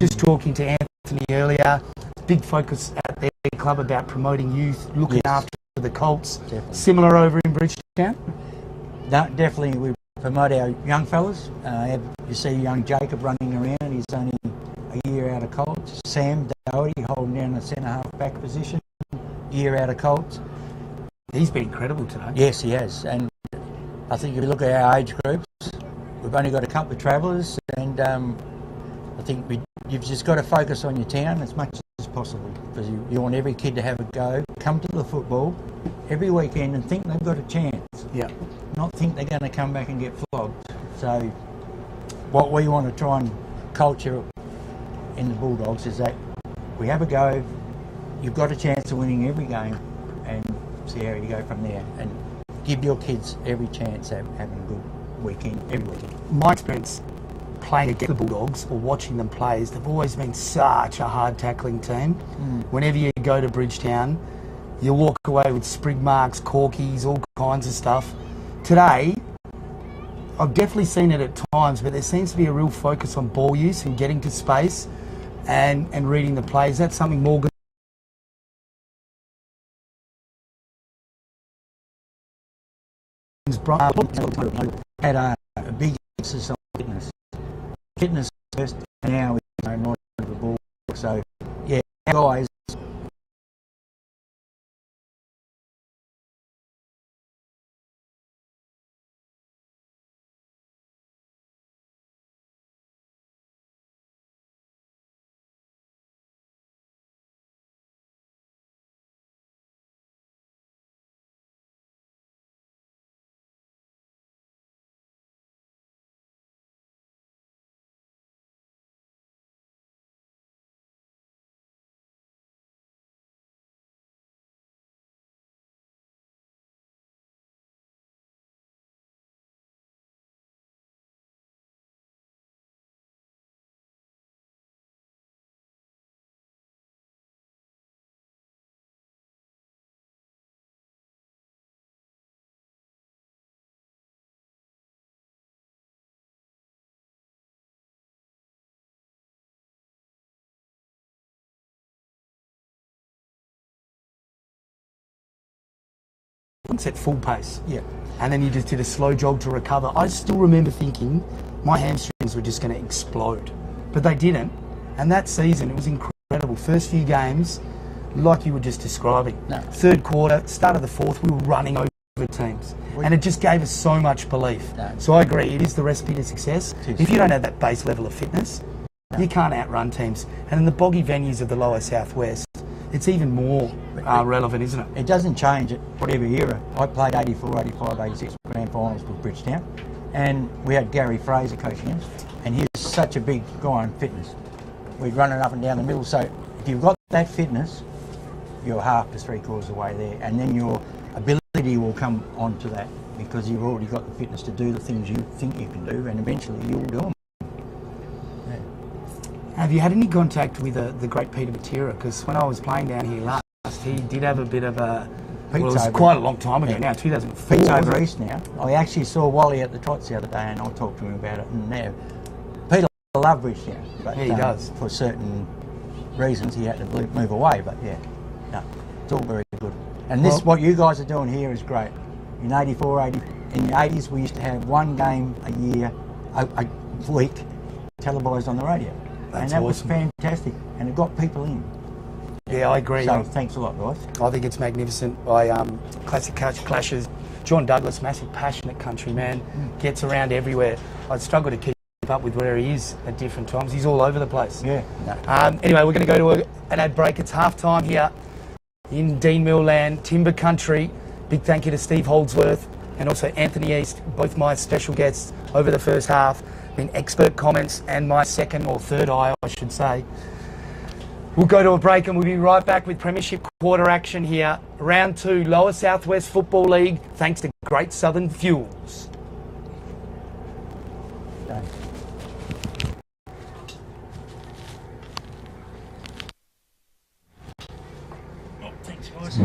Just talking to Anthony earlier, big focus at their club about promoting youth, looking after the Colts. Definitely. Similar over in Bridgetown? No, definitely we promote our young fellas. You see young Jacob running around, he's only a year out of Colts. Sam Doherty holding down the centre half back position, year out of Colts. He's been incredible today. Yes, he has. And I think if you look at our age groups, we've only got a couple of travellers, and I think you've just got to focus on your town as much as possible, because you want every kid to have a go, come to the football every weekend and think they've got a chance. Yeah. Not think they're going to come back and get flogged. So what we want to try and culture in the Bulldogs is that we have a go, you've got a chance of winning every game, and see how you go from there, and give your kids every chance of having a good weekend every weekend. My experience playing against the Bulldogs or watching them play is they've always been such a hard tackling team. Whenever you go to Bridgetown, you walk away with sprig marks, corkies, all kinds of stuff. Today, I've definitely seen it at times, but there seems to be a real focus on ball use and getting to space and reading the plays. That's something Morgan had a big emphasis on fitness. fitness first, and now we're not the ball. So, yeah, guys. At full pace. Yeah. And then you just did a slow jog to recover. I still remember thinking my hamstrings were just going to explode, but they didn't. And that season, it was incredible. First few games, like you were just describing. No. Third quarter, start of the fourth, we were running over teams. And it just gave us so much belief. No. So I agree, it is the recipe to success. If you don't have that base level of fitness, you can't outrun teams. And in the boggy venues of the lower southwest, it's even more relevant, isn't it? It doesn't change at whatever era. I played 84, 85, 86 grand finals with Bridgetown, and we had Gary Fraser coaching us, and he was such a big guy on fitness. We'd run it up and down the middle, so if you've got that fitness, you're half to three-quarters of the way there, and then your ability will come onto that because you've already got the fitness to do the things you think you can do, and eventually you'll do them. Have you had any contact with the great Peter Matera? Because when I was playing down here last, he did have a bit of a... Well, it was quite a long time ago now, 2004. Pete's over east now. I actually saw Wally at the Trots the other day and I talked to him about it. And now, Peter loved Bridgetown. But, yeah, he does. For certain reasons, he had to move away. But yeah, no, it's all very good. And this, what you guys are doing here is great. In 84, 80, in the 80s, we used to have one game a year, a week, televised on the radio. That's and that awesome. was fantastic, and it got people in. Yeah, I agree. So thanks a lot, guys. I think it's magnificent. Classic clashes. John Douglas, massive, passionate country man, gets around everywhere. I'd struggle to keep up with where he is at different times. He's all over the place. Yeah. No. Anyway, we're going to go to an ad break. It's half time here in Deanmill land, Timber Country. Big thank you to Steve Holdsworth and also Anthony East, both my special guests over the first half. Been expert comments and my second or third eye, I should say. We'll go to a break and we'll be right back with Premiership quarter action here. Round 2, Lower Southwest Football League, thanks to Great Southern Fuels. Done. Oh, thanks, guys.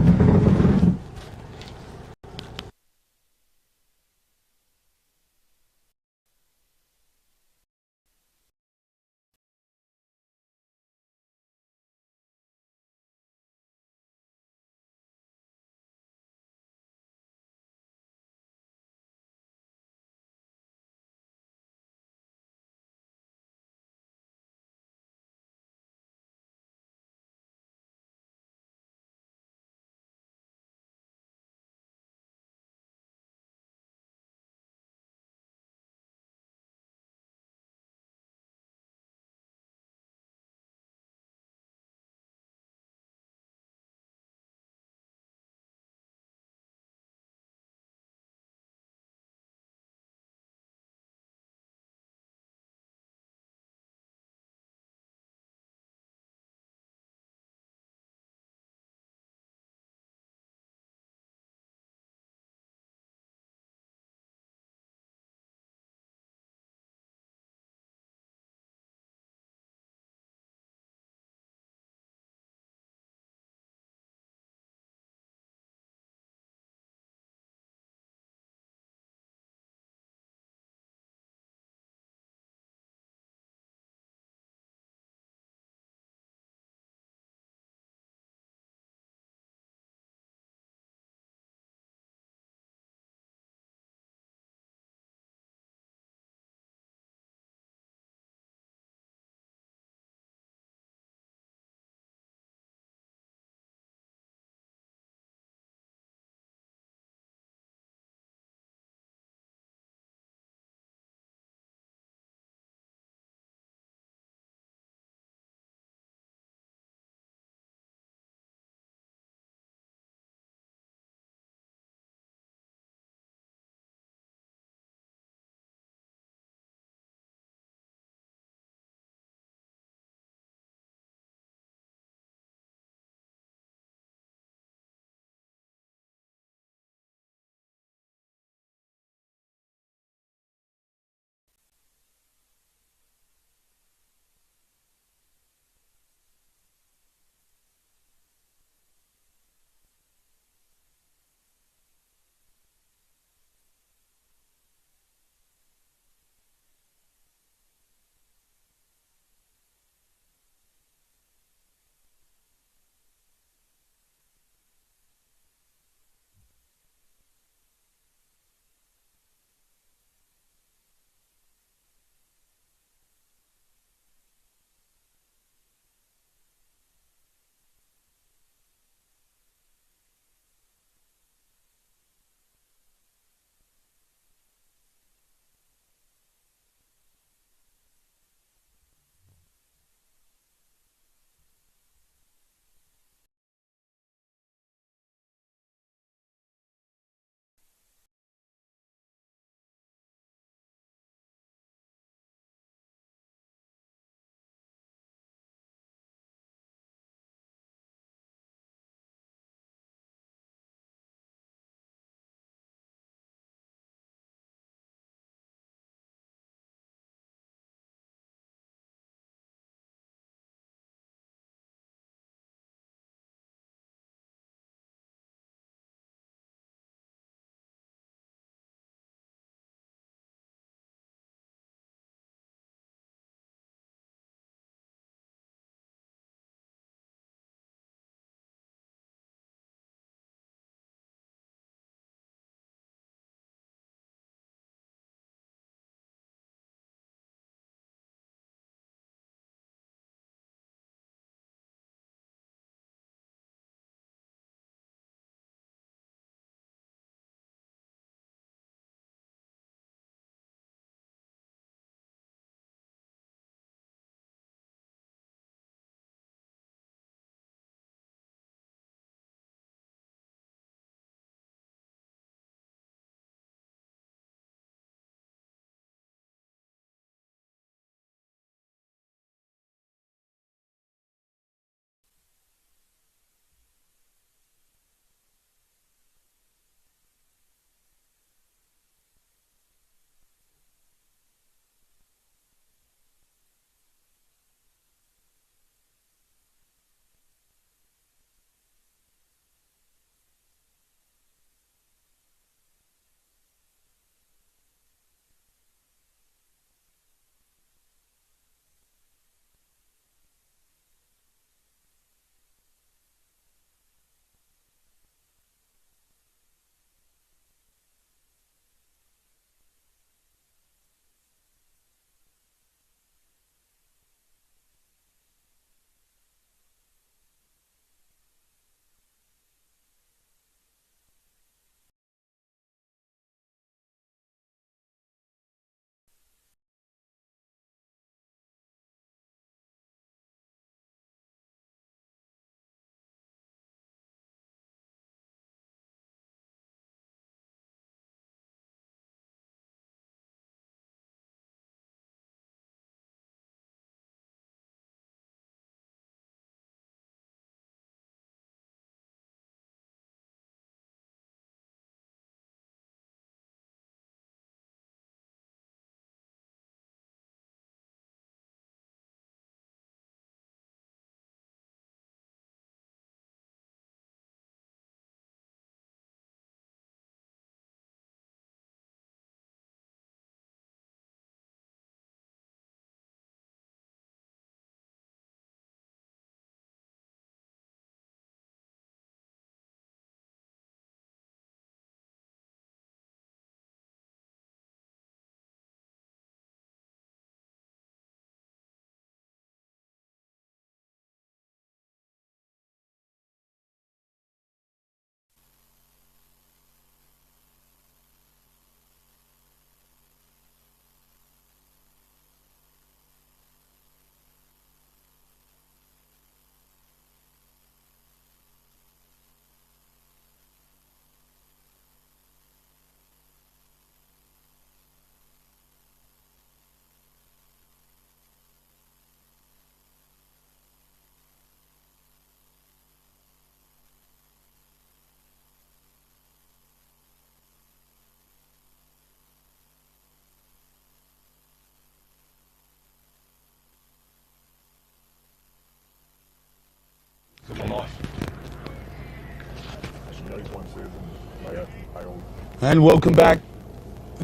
And welcome back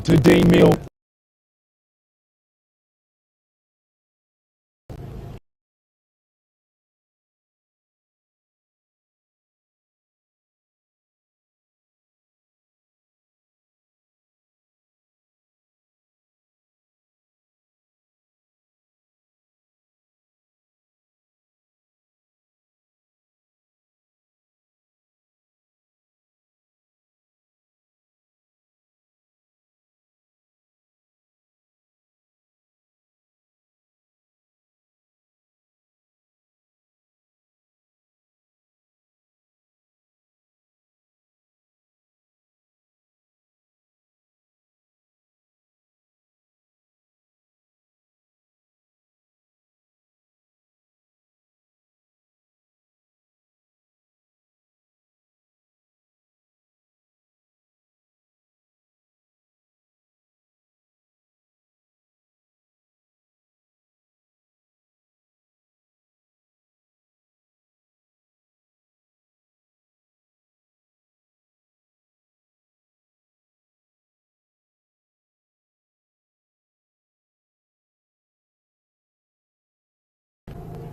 to Deanmill.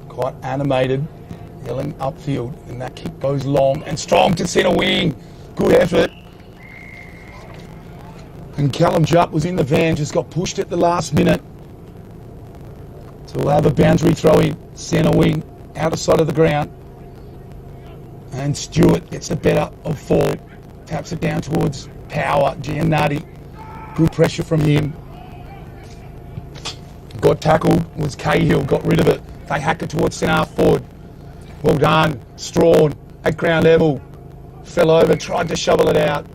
Quite animated, yelling upfield, and that kick goes long and strong to centre wing. Good effort. And Callum Jupp was in the van, just got pushed at the last minute. So we'll have a boundary throw in, centre wing, outer side of the ground. And Stewart gets the better of four, taps it down towards Power, Giannatti. Good pressure from him. Got tackled, was Cahill, got rid of it. They hack it towards centre half forward. Well done. Strawn at ground level. Fell over, tried to shovel it out.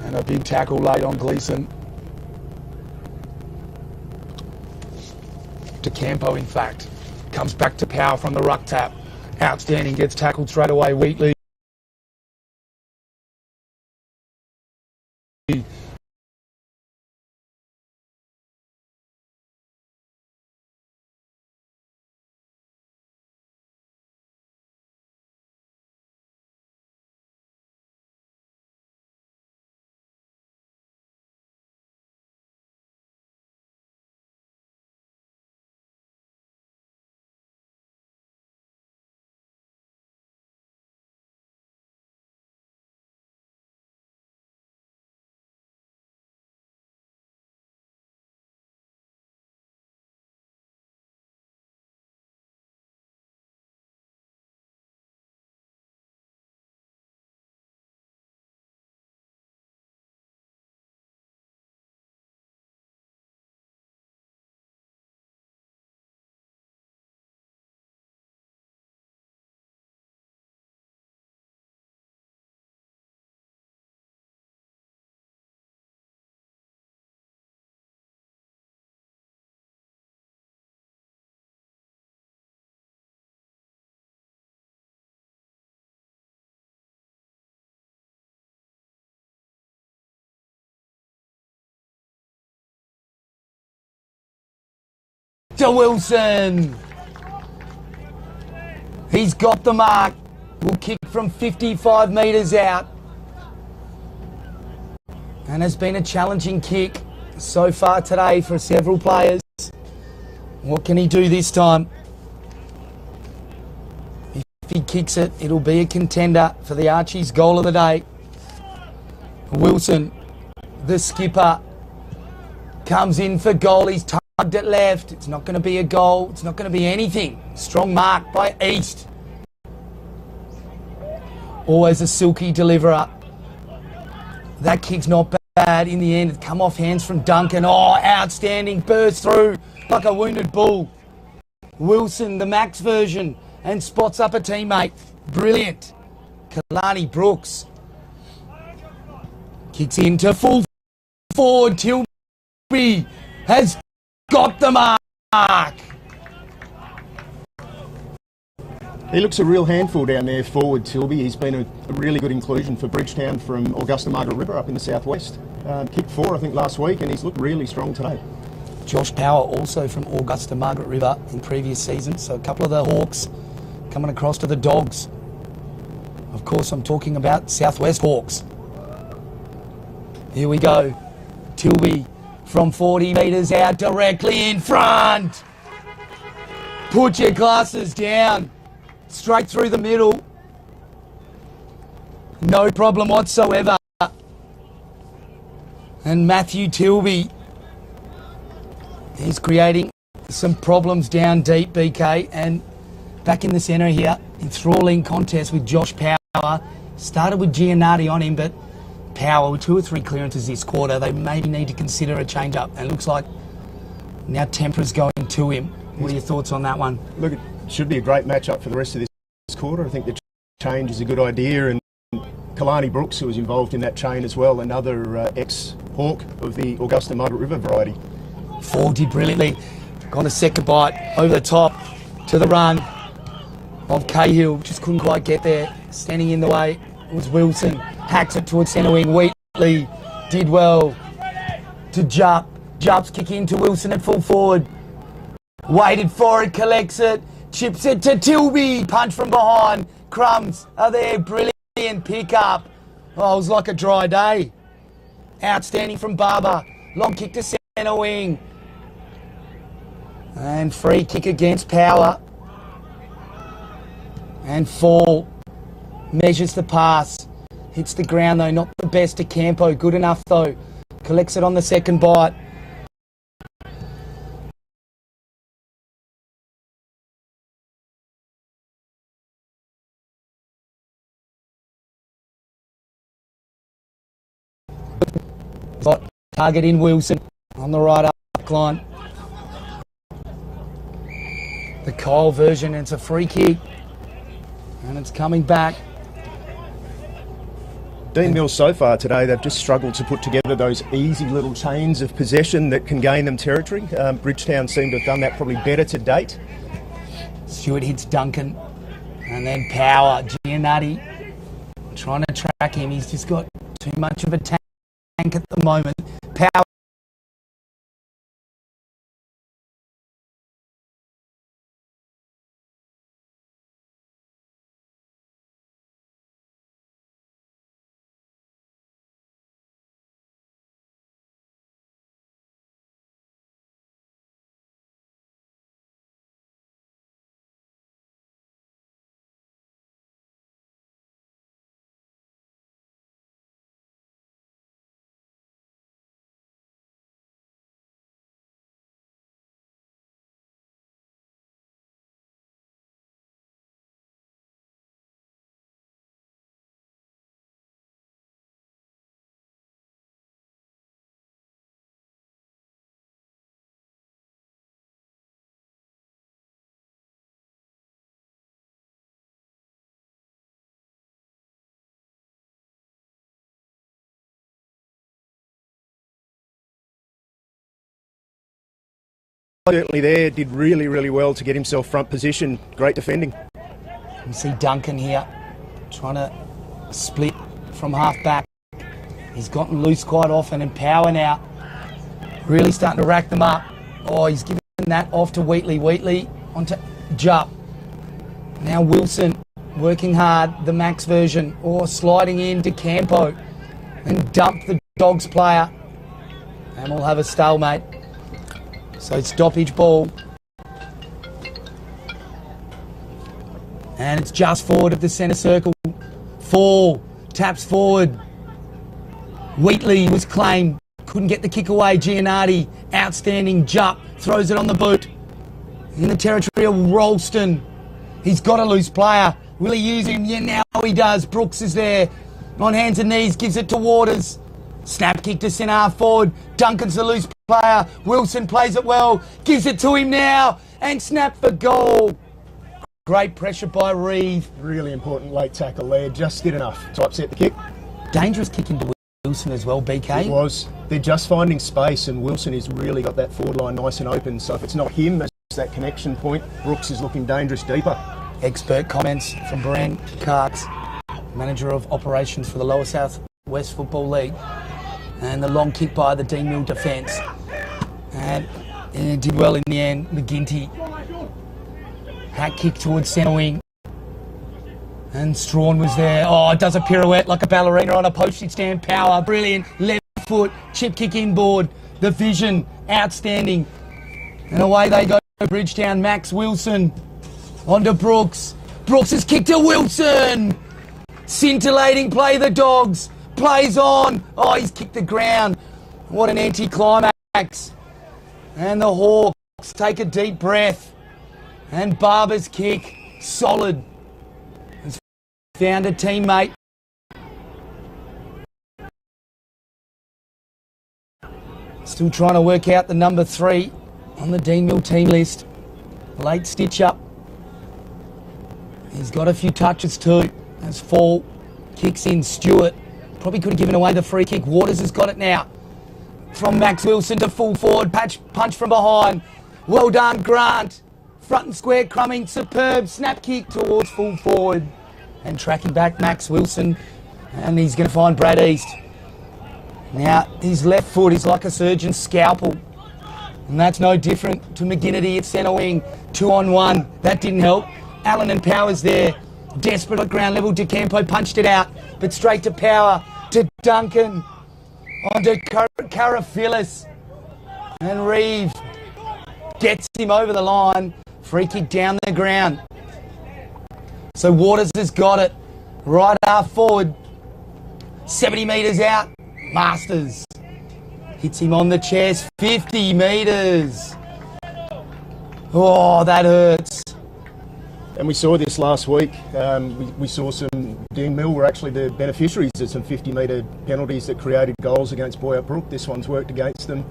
And a big tackle late on Gleeson. To Campo, in fact. Comes back to Power from the ruck tap. Outstanding, gets tackled straight away. Wheatley. To Wilson. He's got the mark. Will kick from 55 metres out. And has been a challenging kick so far today for several players. What can he do this time? If he kicks it, it'll be a contender for the Archies' goal of the day. Wilson, the skipper, comes in for goal. He's tugged it left. It's not going to be a goal. It's not going to be anything. Strong mark by East. Always a silky deliverer. That kick's not bad. In the end, it's come off hands from Duncan. Oh, outstanding. Burst through like a wounded bull. Wilson, the max version, and spots up a teammate. Brilliant. Kalani Brooks kicks into full forward. Tilby has got the mark. He looks a real handful down there forward, Tilby. He's been a really good inclusion for Bridgetown from Augusta Margaret River up in the southwest. Kicked 4, I think, last week, and he's looked really strong today. Josh Power also from Augusta Margaret River in previous seasons. So a couple of the Hawks coming across to the Dogs. Of course, I'm talking about Southwest Hawks. Here we go. Tilby from 40 metres out, directly in front. Put your glasses down. Straight through the middle. No problem whatsoever. And Matthew Tilby, he's creating some problems down deep, BK. And back in the centre here, enthralling contest with Josh Power. Started with Giannatti on him, but Power with 2 or 3 clearances this quarter. They maybe need to consider a change-up. And it looks like now Tempera's going to him. What are your thoughts on that one? Look, it should be a great match-up for the rest of this quarter. I think the change is a good idea, and Kalani Brooks, who was involved in that chain as well, another ex-hawk of the Augusta Margaret River variety. Ford did brilliantly. Got a second bite over the top to the run of Cahill. Just couldn't quite get there. Standing in the way was Wilson. Hacks it towards centre wing. Wheatley did well to Jupp. Jupp's kick into Wilson at full forward. Waited for it, collects it, chips it to Tilby. Punch from behind. Crumbs are there. Brilliant pick-up. Oh, it was like a dry day. Outstanding from Barber. Long kick to centre wing. And free kick against Power. And Fall measures the pass. Hits the ground though, not the best to Campo. Good enough though. Collects it on the second bite. Target in Wilson on the right up line. The Kyle version, it's a free kick. And it's coming back. Deanmill so far today, they've just struggled to put together those easy little chains of possession that can gain them territory. Bridgetown seem to have done that probably better to date. Stewart hits Duncan. And then Power, Giannatti. Trying to track him. He's just got too much of a tank at the moment. Power. Certainly there, did really, really well to get himself front position. Great defending. You see Duncan here trying to split from half back. He's gotten loose quite often, and Power now really starting to rack them up. Oh, he's giving that off to Wheatley. Wheatley onto Jupp. Now Wilson working hard, the Max version, or sliding in to Campo and dump the Dogs player. And we'll have a stalemate. So stoppage ball. And it's just forward of the centre circle. Fall. Taps forward. Wheatley was claimed. Couldn't get the kick away. Giannatti. Outstanding. Jupp. Throws it on the boot. In the territory of Ralston. He's got a loose player. Will he use him? Yeah, now he does. Brooks is there. On hands and knees. Gives it to Waters. Snap kick to centre half forward. Duncan's the loose player. Wilson plays it well. Gives it to him now. And snap for goal. Great pressure by Reeve. Really important late tackle there. Just did enough to upset the kick. Dangerous kick into Wilson as well, BK. It was. They're just finding space, and Wilson has really got that forward line nice and open. So if it's not him as that connection point, Brooks is looking dangerous deeper. Expert comments from Bran Karks, manager of operations for the Lower South West Football League. And the long kick by the Deanmill defence. And it did well in the end. McGinty. Hat kick towards centre wing. And Strawn was there. Oh, it does a pirouette like a ballerina on a postage stamp. Power. Brilliant. Left foot. foot, chip kick inboard, the vision, outstanding. And away they go, Bridgetown, Max Wilson, onto Brooks. Brooks has kicked to Wilson. Scintillating play, the Dogs. Plays on. Oh, he's kicked the ground. What an anticlimax. And the Hawks take a deep breath. And Barber's kick, solid. Has found a teammate. Still trying to work out the number 3 on the Deanmill team list. Late stitch up. He's got a few touches too. As Fall kicks in, Stewart. Probably could have given away the free kick. Waters has got it now. From Max Wilson to full forward. Punch from behind. Well done, Grant. Front and square, Crumming. Superb snap kick towards full forward. And tracking back Max Wilson. And he's going to find Brad East. Now, his left foot is like a surgeon's scalpel. And that's no different to McGinnity at centre wing. 2-on-1. That didn't help. Allen and Powers there. Desperate at ground level. DeCampo punched it out. But straight to Power. To Duncan. Onto Carafilis. And Reeve gets him over the line. Free kick down the ground. So Waters has got it. Right half forward. 70 metres out. Masters. Hits him on the chest. 50 metres. Oh, that hurts. And we saw this last week. We saw some Deanmill were actually the beneficiaries of some 50-metre penalties that created goals against Boyup Brook. This one's worked against them.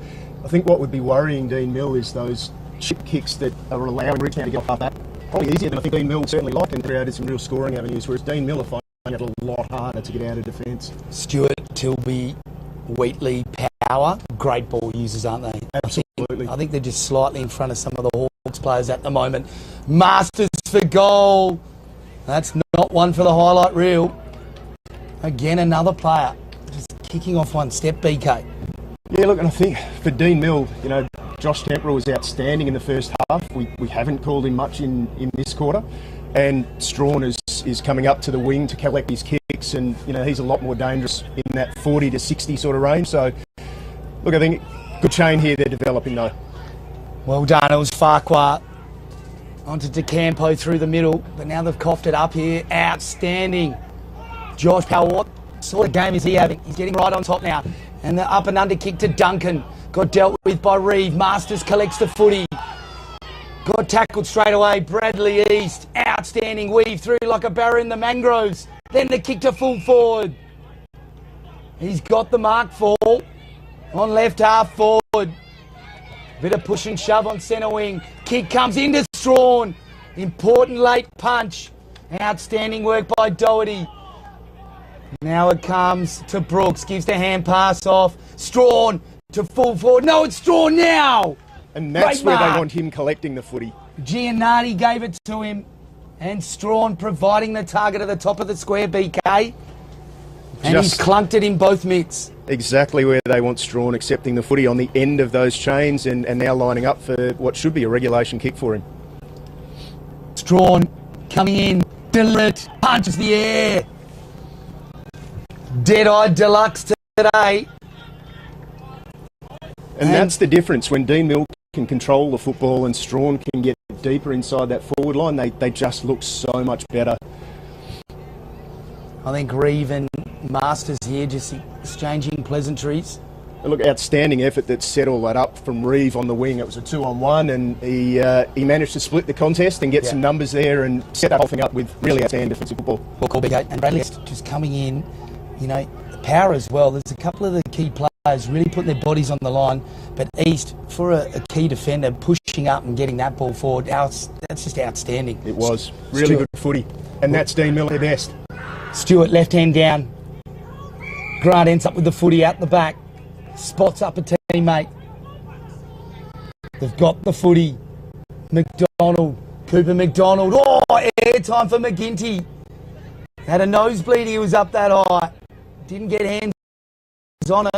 I think what would be worrying Deanmill is those chip kicks that are allowing Bridgetown to get off that. Probably easier than I think Deanmill certainly liked and created some real scoring avenues, whereas Deanmill are finding it a lot harder to get out of defence. Stewart, Tilby, Wheatley, Power, great ball users, aren't they? Absolutely. I think they're just slightly in front of some of the Hawks players at the moment. Masters for goal. That's not one for the highlight reel. Again, another player just kicking off one step, BK. Yeah, look, and I think for Deanmill, you know, Josh Temperell was outstanding in the first half. We haven't called him much in this quarter. And Strawn is coming up to the wing to collect his kicks, and you know he's a lot more dangerous in that 40 to 60 sort of range. So, look, I think good chain here they're developing though. Well done. It was Farquhar onto DeCampo through the middle, but now they've coughed it up here. Outstanding. Josh Powell, what sort of game is he having? He's getting right on top now, and the up and under kick to Duncan got dealt with by Reeve. Masters collects the footy. Got tackled straight away. Bradley East. Outstanding weave through like a barra in the mangroves. Then the kick to full forward. He's got the mark fall on left half forward. Bit of push and shove on centre wing. Kick comes into Strawn. Important late punch. Outstanding work by Doherty. Now it comes to Brooks. Gives the hand pass off. Strawn to full forward. No, it's Strawn now. And that's where they want him collecting the footy. Giannatti gave it to him. And Strawn providing the target at the top of the square, BK. And he's clunked it in both mitts. Exactly where they want Strawn, accepting the footy on the end of those chains and now lining up for what should be a regulation kick for him. Strawn coming in. Dillett punches the air. Dead-eyed deluxe today. And that's the difference when Deanmill can control the football and Strawn can get deeper inside that forward line. They just look so much better. I think Reeve and Masters here just exchanging pleasantries. And look, outstanding effort that set all that up from Reeve on the wing. It was a 2-on-1 and he managed to split the contest and get some numbers there and set that whole thing up with really outstanding defensive football. Well, call, BK. And Bradley just coming in, you know, Power as well. There's a couple of the key players really putting their bodies on the line, but East, for a key defender, pushing up and getting that ball forward, that's just outstanding. It was. Really good footy. And that's Deanmill at their best. Stewart, left hand down. Grant ends up with the footy out the back. Spots up a teammate. They've got the footy. McDonald. Cooper McDonald. Oh, airtime for McGinty. Had a nosebleed, he was up that high. Didn't get hands on it.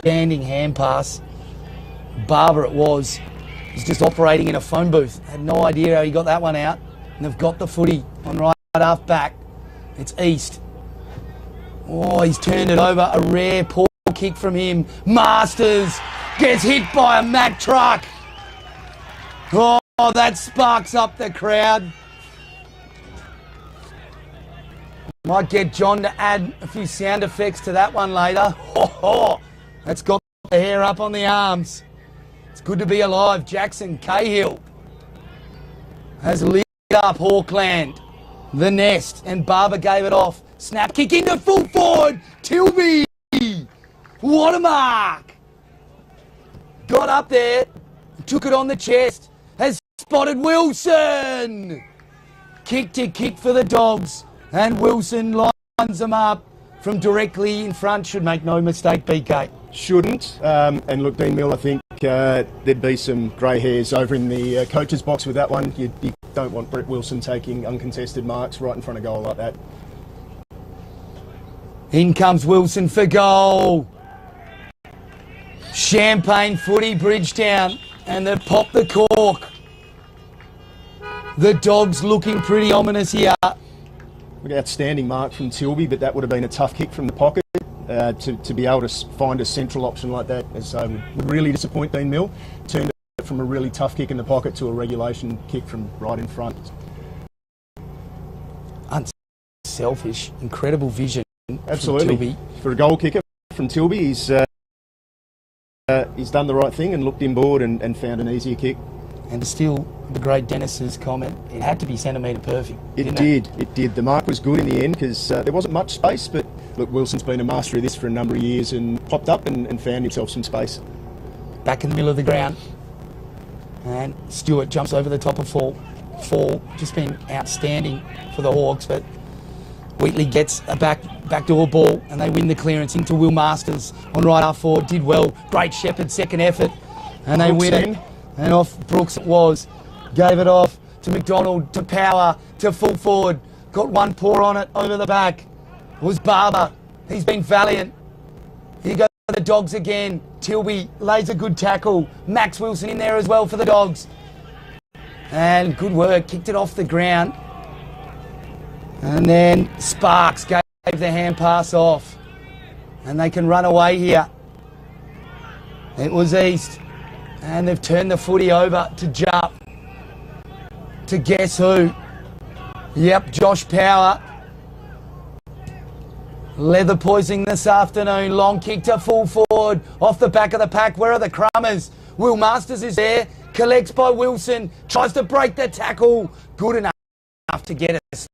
outstanding hand pass. Barber it was. He's just operating in a phone booth. Had no idea how he got that one out. And they've got the footy on right half back. It's East. Oh, he's turned it over. A rare poor kick from him. Masters gets hit by a Mack truck. Oh, that sparks up the crowd. Might get John to add a few sound effects to that one later. Oh, that's got the hair up on the arms. It's good to be alive. Jackson Cahill has lit up Hawkland. The nest, and Barber gave it off. Snap kick into full forward. Tilby. What a mark. Got up there. Took it on the chest. Has spotted Wilson. Kick to kick for the Dogs. And Wilson lines them up from directly in front. Should make no mistake, BK. Shouldn't. And look, Deanmill, I think there'd be some grey hairs over in the coach's box with that one. You don't want Brett Wilson taking uncontested marks right in front of goal like that. In comes Wilson for goal. Champagne footy, Bridgetown, and they've popped the cork. The Dogs looking pretty ominous here. Outstanding mark from Tilby, but that would have been a tough kick from the pocket. To be able to find a central option like that would really disappoint Deanmill. Turned it from a really tough kick in the pocket to a regulation kick from right in front. Unselfish, incredible vision. Absolutely. For a goal kicker from Tilby, he's done the right thing and looked inboard and found an easier kick. And still, the great Dennis's comment, it had to be centimetre perfect. It did. The mark was good in the end because there wasn't much space, but look, Wilson's been a master of this for a number of years and popped up and found himself some space. Back in the middle of the ground. And Stewart jumps over the top of Fall. Just been outstanding for the Hawks, but Wheatley gets a backdoor ball and they win the clearance into Will Masters on right half forward. Did well. Great Shepherd second effort. And they win it. And off Brooks it was. Gave it off to McDonald, to Power, to full forward. Got one paw on it over the back. It was Barber. He's been valiant. Here go the Dogs again. Tilby lays a good tackle. Max Wilson in there as well for the Dogs. And good work. Kicked it off the ground. And then Sparks gave the hand pass off. And they can run away here. It was East. And they've turned the footy over to Jupp. To guess who? Yep, Josh Power. Leather poisoning this afternoon. Long kick to full forward. Off the back of the pack. Where are the Crummers? Will Masters is there. Collects by Wilson. Tries to break the tackle. Good enough to get us.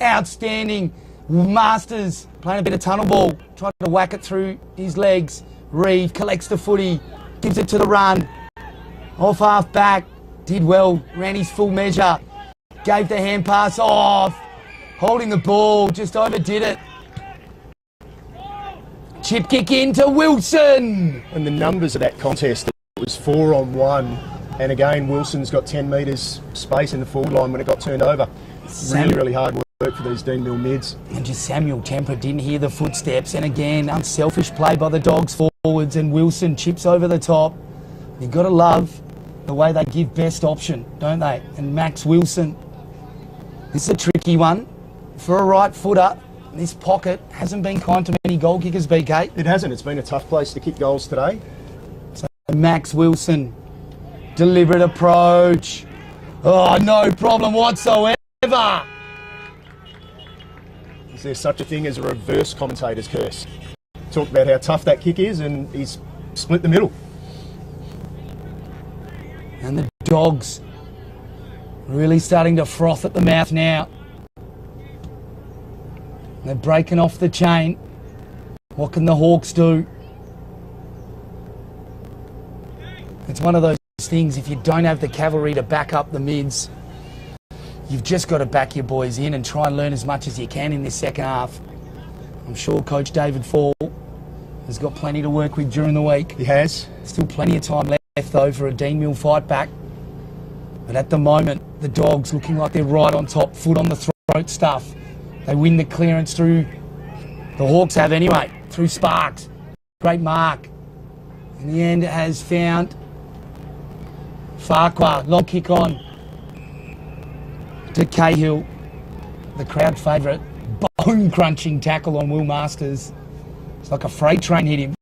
Outstanding. Masters playing a bit of tunnel ball, trying to whack it through his legs. Reeve collects the footy, gives it to the run. Off half back, did well, ran his full measure. Gave the hand pass off. Holding the ball, just overdid it. Chip kick into Wilson. And the numbers of that contest, it was 4-on-1. And again, Wilson's got 10 metres space in the forward line when it got turned over. Really hard work for these Deanmill mids. And just Samuel Temper didn't hear the footsteps. And again, unselfish play by the Dogs forwards. And Wilson chips over the top. You've got to love the way they give best option, don't they? And Max Wilson. This is a tricky one for a right footer. This pocket hasn't been kind to many goal kickers, BK. It hasn't. It's been a tough place to kick goals today. So Max Wilson, deliberate approach. Oh, no problem whatsoever. ever. Is there such a thing as a reverse commentator's curse? Talk about how tough that kick is, and he's split the middle. And the Dogs really starting to froth at the mouth now. They're breaking off the chain. What can the Hawks do? It's one of those things, if you don't have the cavalry to back up the mids, you've just got to back your boys in and try and learn as much as you can in this second half. I'm sure Coach David Fall has got plenty to work with during the week. He has. Still plenty of time left though for a Deanmill fight back. But at the moment, the Dogs looking like they're right on top, foot on the throat stuff. They win the clearance through, the Hawks have anyway, through Sparks. Great mark. In the end, it has found Farquhar. Long kick on to Cahill, the crowd favourite. Bone-crunching tackle on Will Masters. It's like a freight train hit him.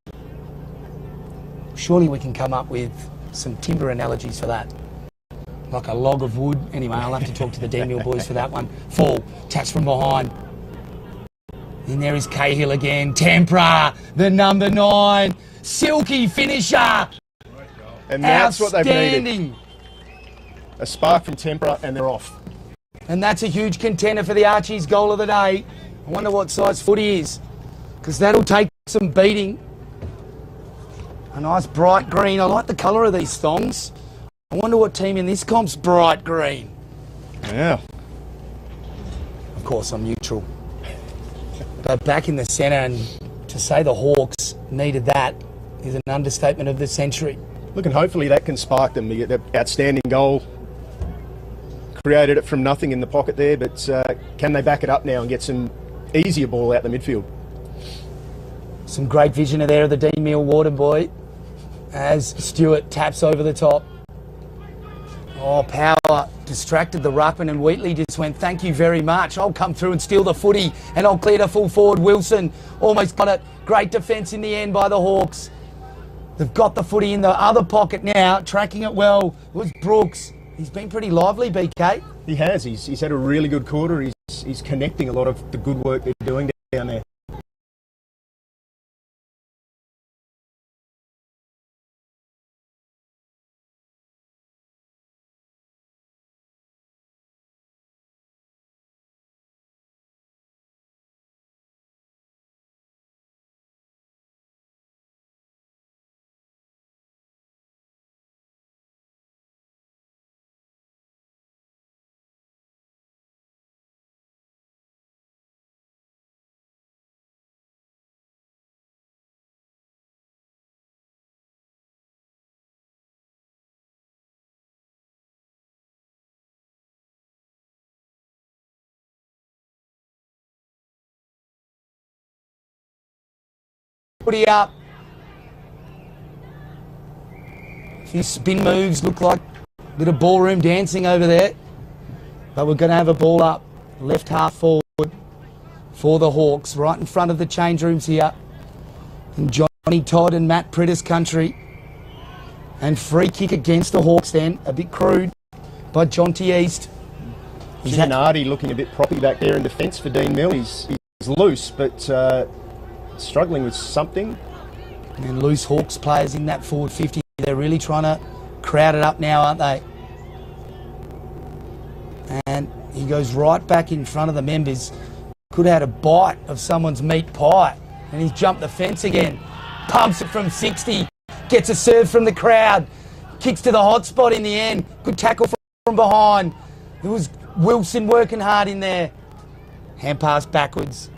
Surely we can come up with some timber analogies for that. Like a log of wood. Anyway, I'll have to talk to the Deanmill boys for that one. Fall, taps from behind. And there is Cahill again. Tempera, the number 9. Silky finisher. And that's what they've needed. Outstanding. A spark from Tempera, and they're off. And that's a huge contender for the Archie's goal of the day. I wonder what size foot he is, because that'll take some beating. A nice bright green. I like the colour of these thongs. I wonder what team in this comp's bright green. Yeah. Of course, I'm neutral. But back in the centre, and to say the Hawks needed that is an understatement of the century. Look, and hopefully that can spark them. You get that outstanding goal. Created it from nothing in the pocket there, but can they back it up now and get some easier ball out the midfield? Some great vision there of the Deanmill water boy as Stewart taps over the top. Oh, power distracted the ruckman, and Wheatley just went, thank you very much. I'll come through and steal the footy, and I'll clear to full forward. Wilson almost got it. Great defence in the end by the Hawks. They've got the footy in the other pocket now, tracking it well. It was Brooks. He's been pretty lively, BK. He has. He's had a really good quarter. He's connecting a lot of the good work they're doing down there. Footy up. A few spin moves, look like a bit of ballroom dancing over there. But we're going to have a ball up, left half forward for the Hawks, right in front of the change rooms here. In Johnny Todd and Matt Pritter's country. And free kick against the Hawks then, a bit crude by Jonty East. Giannardi looking a bit proppy back there in defence for Deanmill. He's loose, but struggling with something. And loose Hawks players in that forward 50. They're really trying to crowd it up now, aren't they? And he goes right back in front of the members. Could have had a bite of someone's meat pie. And he's jumped the fence again. Pumps it from 60. Gets a serve from the crowd. Kicks to the hot spot in the end. Good tackle from behind. It was Wilson working hard in there. Hand pass backwards.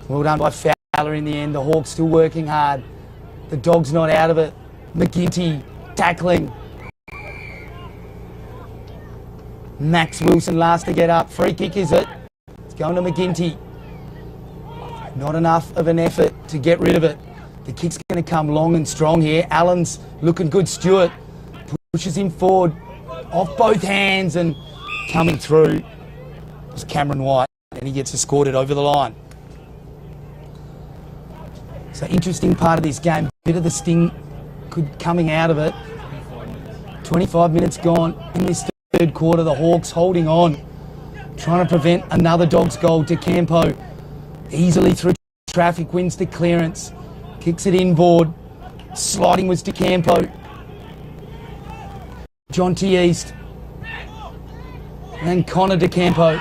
Well done by Fowler in the end. The Hawks still working hard. The Dogs not out of it. McGinty tackling. Max Wilson last to get up. Free kick, is it? It's going to McGinty. Not enough of an effort to get rid of it. The kick's going to come long and strong here. Allen's looking good. Stewart pushes him forward off both hands and coming through. It's Cameron White, and he gets escorted over the line. So interesting part of this game. Bit of the sting coming out of it. 25 minutes gone in this third quarter. The Hawks holding on, trying to prevent another Dogs goal. DeCampo easily through traffic, wins the clearance, kicks it inboard. Sliding was DeCampo. John T. East. And Connor DeCampo.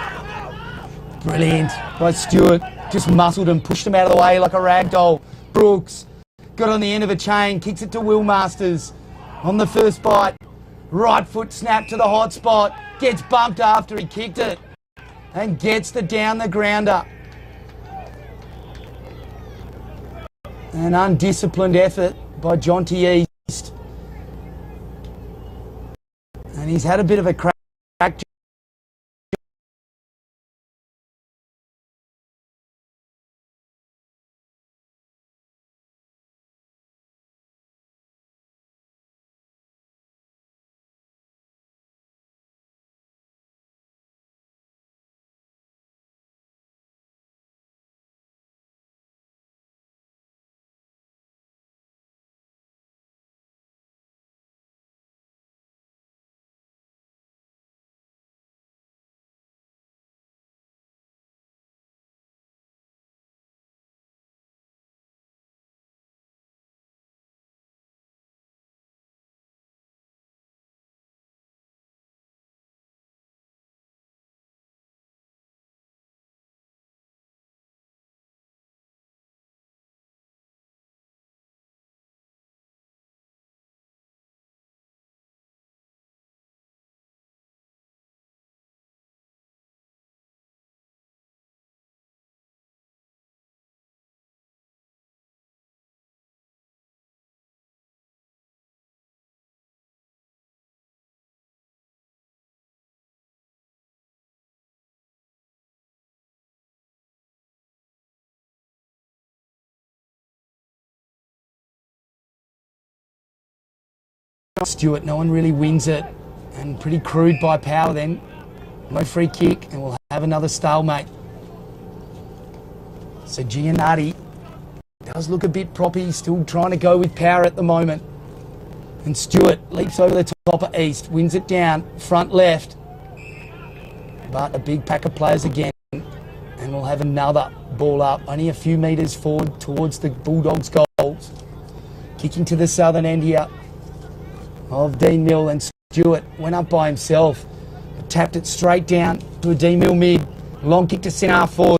Brilliant by Stewart. Just muscled him, pushed him out of the way like a rag doll. Brooks got on the end of a chain, kicks it to Will Masters. On the first bite, right foot snap to the hot spot. Gets bumped after he kicked it. And gets the down the grounder. An undisciplined effort by John T. East. And he's had a bit of a crack. Stewart, no one really wins it, and pretty crude by power then. No free kick, and we'll have another stalemate. So Giannatti does look a bit proppy, still trying to go with power at the moment. And Stewart leaps over the top of East, wins it down, front left. But a big pack of players again, and we'll have another ball up, only a few metres forward towards the Bulldogs' goals. Kicking to the southern end here of Deanmill, and Stewart went up by himself, but tapped it straight down to a Deanmill mid. Long kick to centre half forward.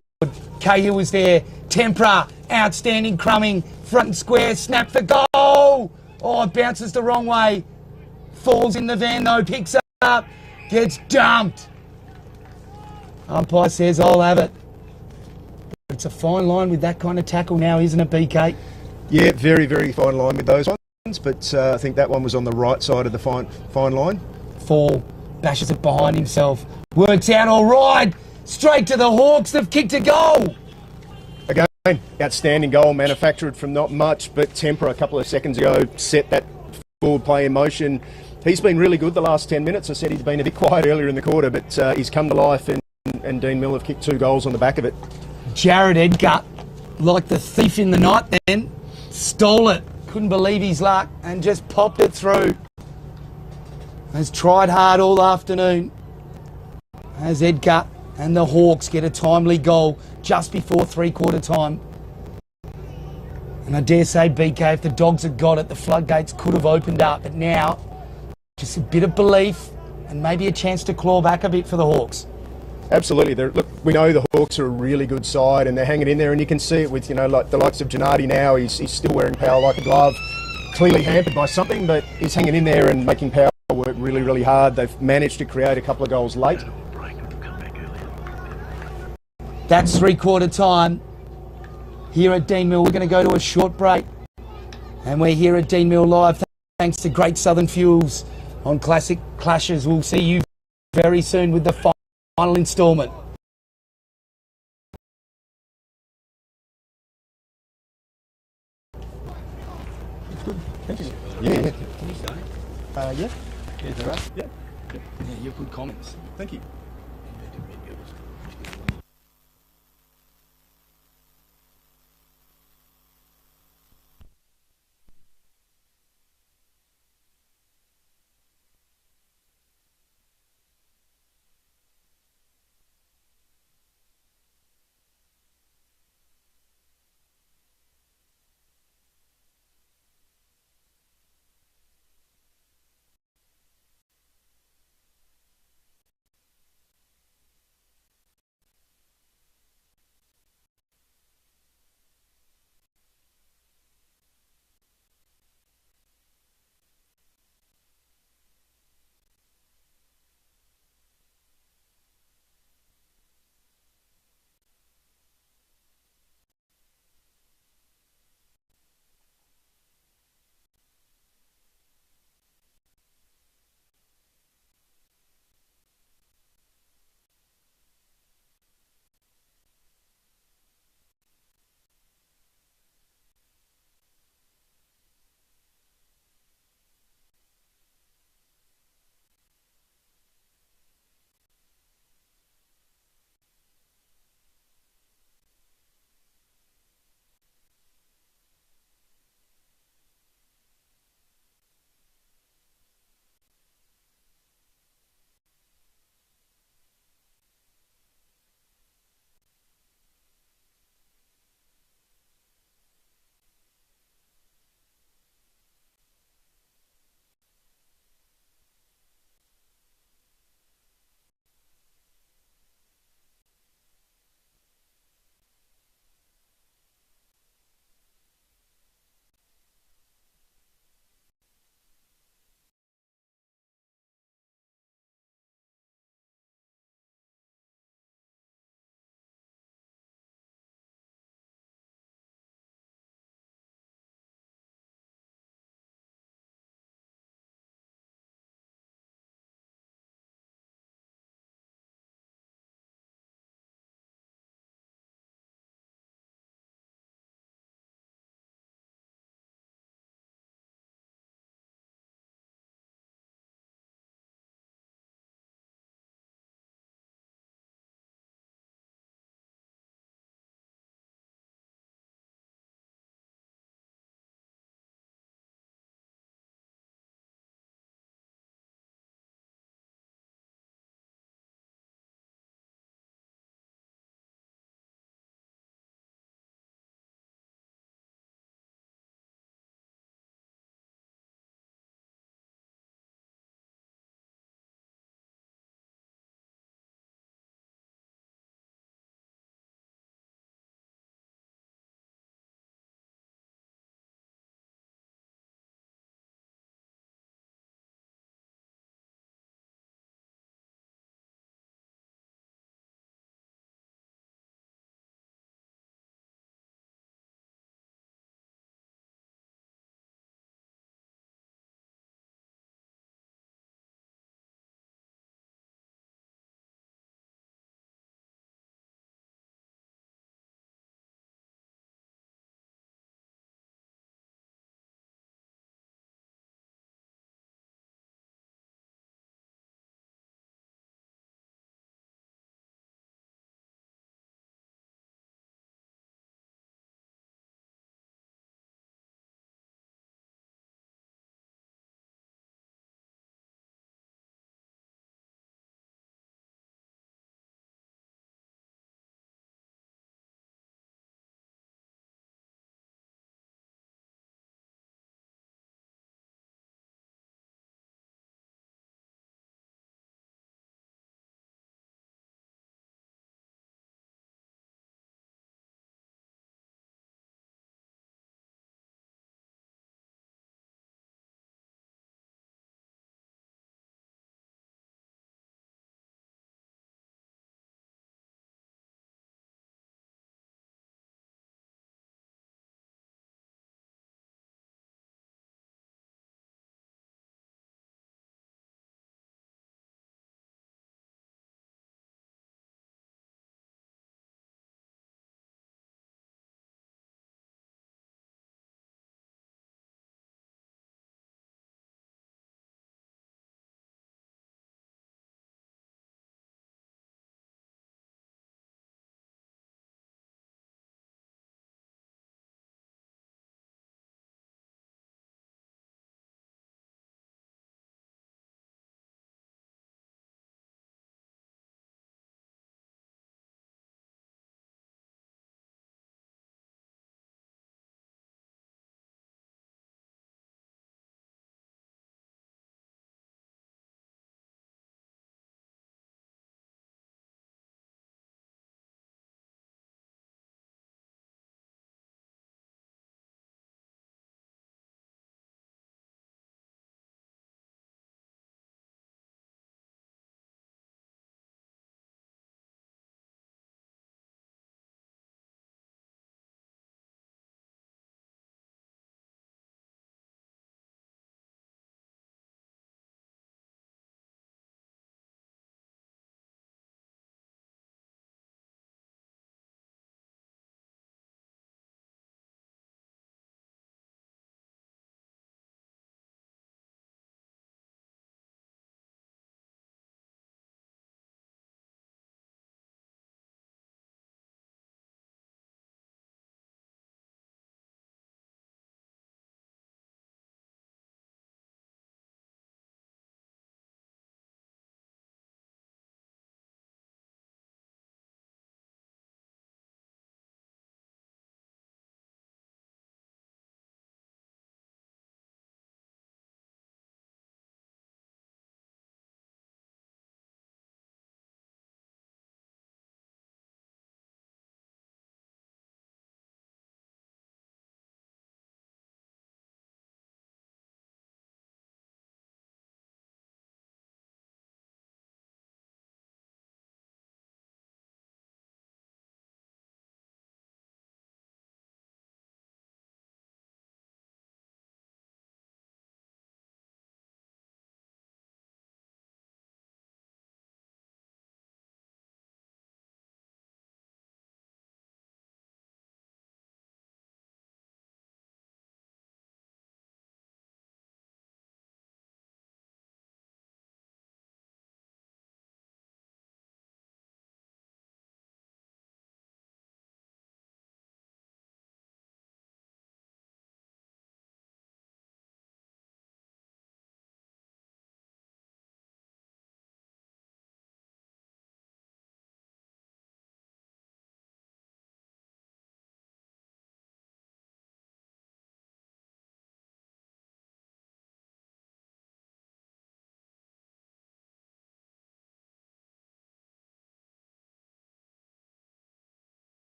Cahill was there. Tempera, outstanding crumbing, front and square, snap for goal. Oh, it bounces the wrong way. Falls in the van though, picks up, gets dumped. Umpire says, I'll have it. It's a fine line with that kind of tackle now, isn't it, BK? Yeah, very, very fine line with those ones. But I think that one was on the right side of the fine line. Fall, bashes it behind himself. Works out all right. Straight to the Hawks. They've kicked a goal. Again, outstanding goal, manufactured from not much, but Tempera a couple of seconds ago set that forward play in motion. He's been really good the last 10 minutes. I said he'd been a bit quiet earlier in the quarter, but he's come to life, and Deanmill have kicked 2 goals on the back of it. Jared Edgar, like the thief in the night then, stole it. Couldn't believe his luck and just popped it through. Has tried hard all afternoon. As Edgar and the Hawks get a timely goal just before three-quarter time. And I dare say, BK, if the Dogs had got it, the floodgates could have opened up. But now, just a bit of belief and maybe a chance to claw back a bit for the Hawks. Absolutely. Look, we know the Hawks are a really good side, and they're hanging in there, and you can see it with, like the likes of Giannatti now. He's still wearing power like a glove, clearly hampered by something, but he's hanging in there and making power work really, really hard. They've managed to create a couple of goals late. That's three-quarter time. Here at Deanmill, we're going to go to a short break. And we're here at Deanmill Live, thanks to Great Southern Fuels on Classic Clashes. We'll see you very soon with the final instalment. Thank you. Yeah. Yeah. Yeah, you're good comments. Thank you.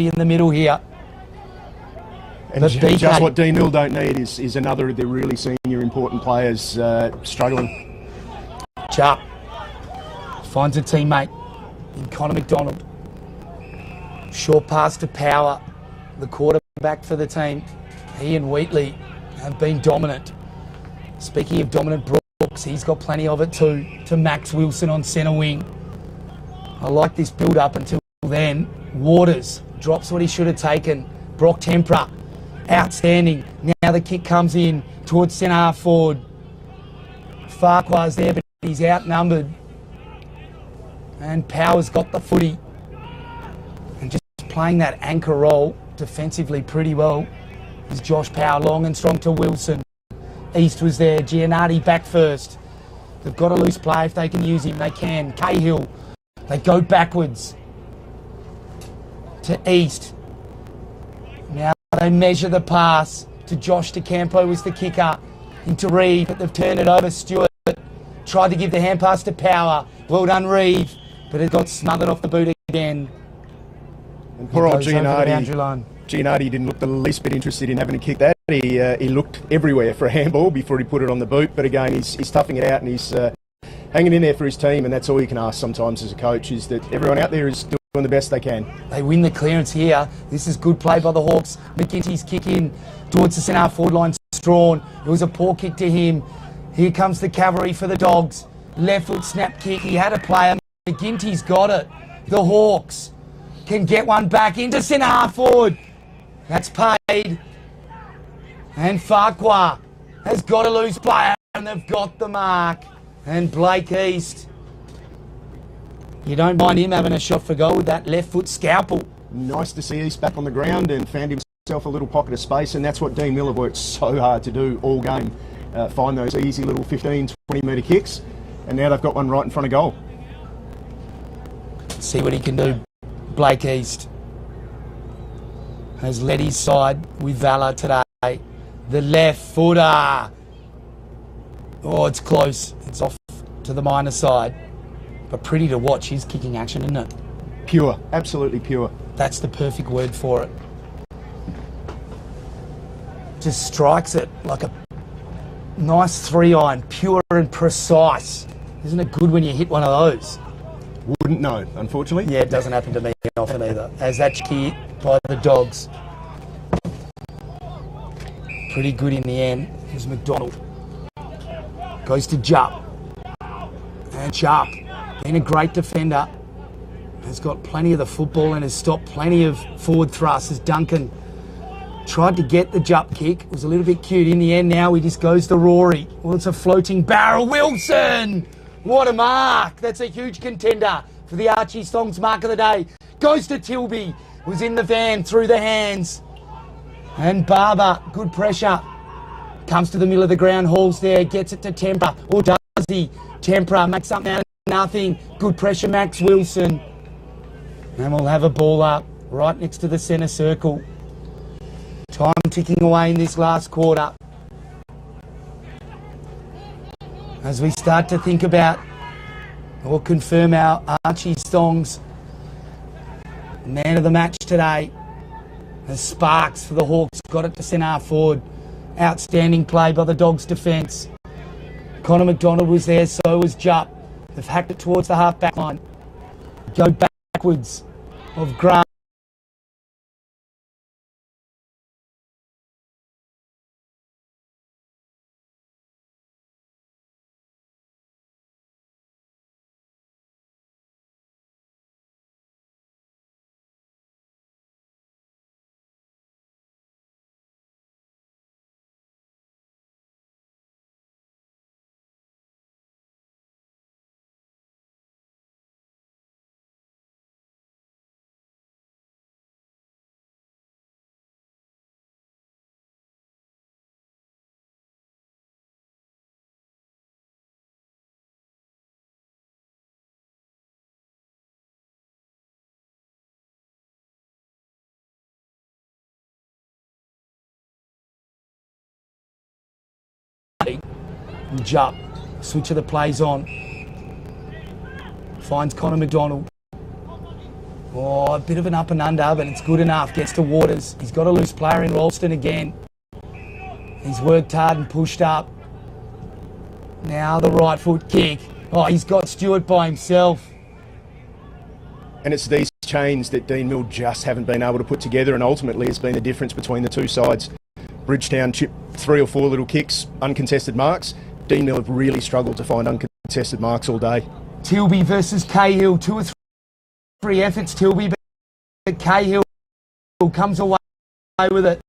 in the middle here. And But BK just what Deanmill don't need is another of their really senior important players struggling. Sharp finds a teammate in Connor McDonald. Short pass to Power, the quarterback for the team. He and Wheatley have been dominant. Speaking of dominant, Brooks, he's got plenty of it too, to Max Wilson on centre wing. I like this build-up until then. Waters drops what he should have taken. Brock Tempera, outstanding. Now the kick comes in towards centre half forward. Farquhar's there, but he's outnumbered. And Power's got the footy. And just playing that anchor role defensively pretty well is Josh Power, long and strong to Wilson. East was there. Gianardi back first. They've got a loose play. If they can use him, they can. Cahill. They go backwards to East. Now they measure the pass to Josh DeCampo was the kicker. Into Reeve, but they've turned it over. Stewart tried to give the hand pass to Power. Well done, Reeve. But it got smothered off the boot again. And poor old Gianardi didn't look the least bit interested in having to kick that. He looked everywhere for a handball before he put it on the boot. But again, he's toughing it out and he's hanging in there for his team. And that's all you can ask sometimes as a coach, is that everyone out there is doing the best they can. They win the clearance here. This is good play by the Hawks. McGinty's kick in towards the centre forward line. Strawn. It was a poor kick to him. Here comes the cavalry for the Dogs. Left foot snap kick. He had a player. McGinty's got it. The Hawks can get one back into centre half forward. That's paid. And Farquhar has got a loose player and they've got the mark. And Blake East. You don't mind him having a shot for goal with that left foot scalpel. Nice to see East back on the ground and found himself a little pocket of space, and that's what Deanmill have worked so hard to do all game. Find those easy little 15, 20 metre kicks, and now they've got one right in front of goal. See what he can do. Blake East has led his side with valour today. The left footer. Oh, it's close. It's off to the minor side. But pretty to watch his kicking action, isn't it? Pure. Absolutely pure. That's the perfect word for it. Just strikes it like a nice 3-iron, pure and precise. Isn't it good when you hit one of those? Wouldn't know, unfortunately. Yeah, it doesn't happen to me often either. As that kick by the Dogs. Pretty good in the end. Here's McDonald. Goes to Jupp. And Jupp, being a great defender, has got plenty of the football and has stopped plenty of forward thrusts. As Duncan tried to get the Jupp kick. It was a little bit cute. In the end now, he just goes to Rory. Well, it's a floating barrel. Wilson! What a mark. That's a huge contender for the Archie Songs mark of the day. Goes to Tilby. Was in the van, through the hands. And Barber, good pressure. Comes to the middle of the ground, hauls there, gets it to Tempera. Or does he? Tempera makes something out of nothing. Good pressure, Max Wilson. And we'll have a ball up right next to the centre circle. Time ticking away in this last quarter. As we start to think about or confirm our Archie Songs man of the match today. As Sparks for the Hawks got it to centre forward. Outstanding play by the Dogs' defence. Connor McDonald was there, so was Jupp. They've hacked it towards the half-back line. Go backwards of Grant. Jupp, switch of the plays on. Finds Connor McDonald. Oh, a bit of an up and under, but it's good enough. Gets to Waters. He's got a loose player in Ralston again. He's worked hard and pushed up. Now the right foot kick. Oh, he's got Stewart by himself. And it's these chains that Deanmill just haven't been able to put together, and ultimately it's been the difference between the two sides. Bridgetown chipped 3 or 4 little kicks, uncontested marks. Deanmill have really struggled to find uncontested marks all day. Tilby versus Cahill. 2 or 3 efforts, Tilby, but Cahill comes away with it.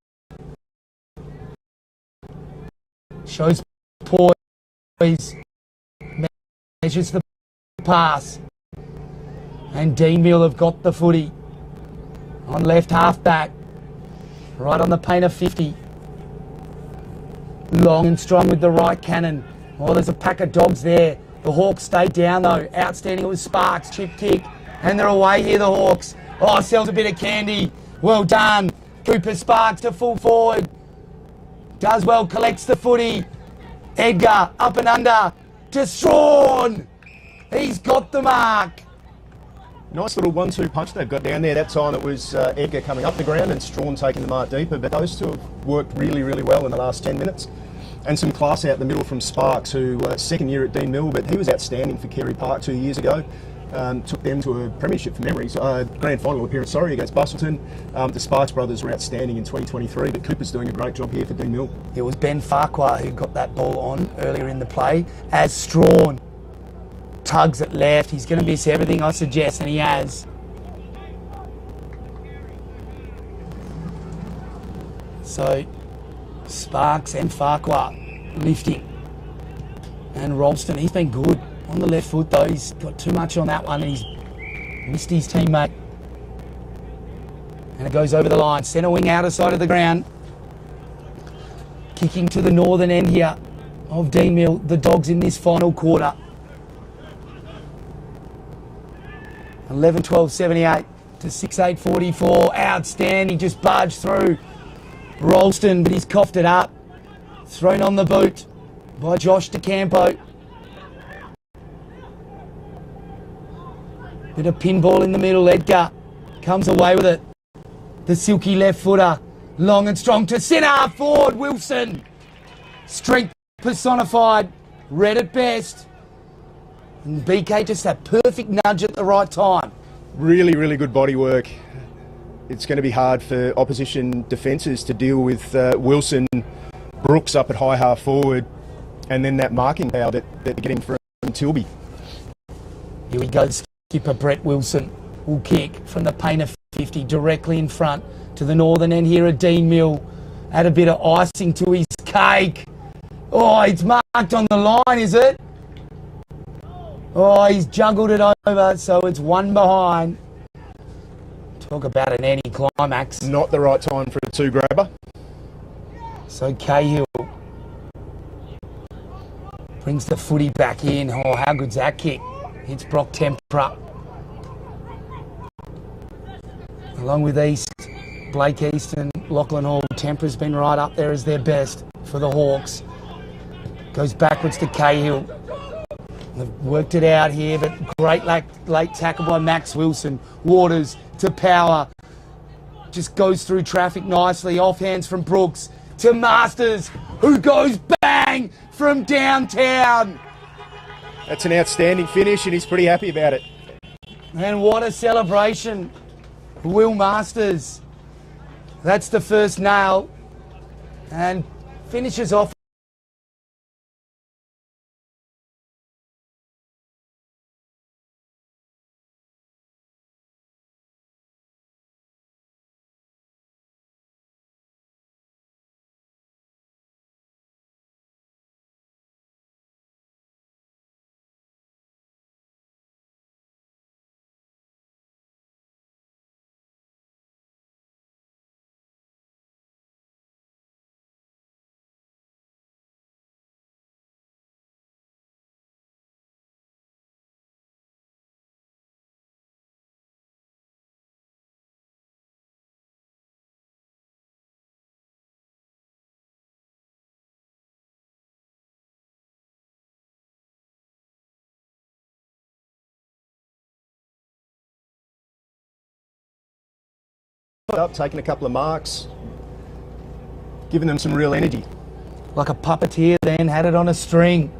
Shows poise. Measures the pass. And Deanmill have got the footy. On left half back. Right on the paint of 50. Long and strong with the right cannon. Oh, there's a pack of dogs there. The Hawks stay down though. Outstanding, it was Sparks. Chip kick. And they're away here, the Hawks. Oh, sells a bit of candy. Well done. Cooper Sparks to full forward. Does well, collects the footy. Edgar, up and under. To Strawn. He's got the mark. Nice little 1-2 punch they've got down there. That time it was Edgar coming up the ground and Strawn taking the mark deeper, but those two have worked really, really well in the last 10 minutes. And some class out the middle from Sparks, who second year at Deanmill, but he was outstanding for Kerry Park 2 years ago. Took them to a premiership for memories, grand final appearance, against Bustleton. The Sparks brothers were outstanding in 2023, but Cooper's doing a great job here for Deanmill. It was Ben Farquhar who got that ball on earlier in the play. As Strawn tugs at left, he's going to miss everything I suggest, and he has. So Sparks and Farquhar lifting. And Ralston, he's been good on the left foot though. He's got too much on that one and he's missed his teammate. And it goes over the line. Centre wing outer side of the ground. Kicking to the northern end here of Deanmill. The Dogs in this final quarter. 11-12-78 to 6-8-44. Outstanding. Just barged through Ralston, but he's coughed it up. Thrown on the boot by Josh DeCampo. Bit of pinball in the middle. Edgar comes away with it. The silky left footer. Long and strong to centre. Forward Wilson. Strength personified. Red at best. And BK just that perfect nudge at the right time. Really, really good body work. It's going to be hard for opposition defences to deal with Wilson, Brooks up at high half forward, and then that marking power that they're getting from Tilby. Here we go, skipper Brett Wilson will kick from the paint of 50 directly in front to the northern end here at Deanmill. Add a bit of icing to his cake. Oh, it's marked on the line, is it? Oh, he's juggled it over, so it's one behind. Talk about an anti-climax. Not the right time for a 2-grabber. So Cahill brings the footy back in. Oh, how good's that kick? Hits Brock Tempera. Along with East, Blake East and Lachlan Hall. Tempera's been right up there as their best for the Hawks. Goes backwards to Cahill. They've worked it out here, but great late tackle by Max Wilson. Waters to Power. Just goes through traffic nicely. Off hands from Brooks to Masters, who goes bang from downtown. That's an outstanding finish, and he's pretty happy about it. And what a celebration. Will Masters. That's the first nail. And finishes off up, taking a couple of marks, giving them some real energy. Like a puppeteer then, had it on a string.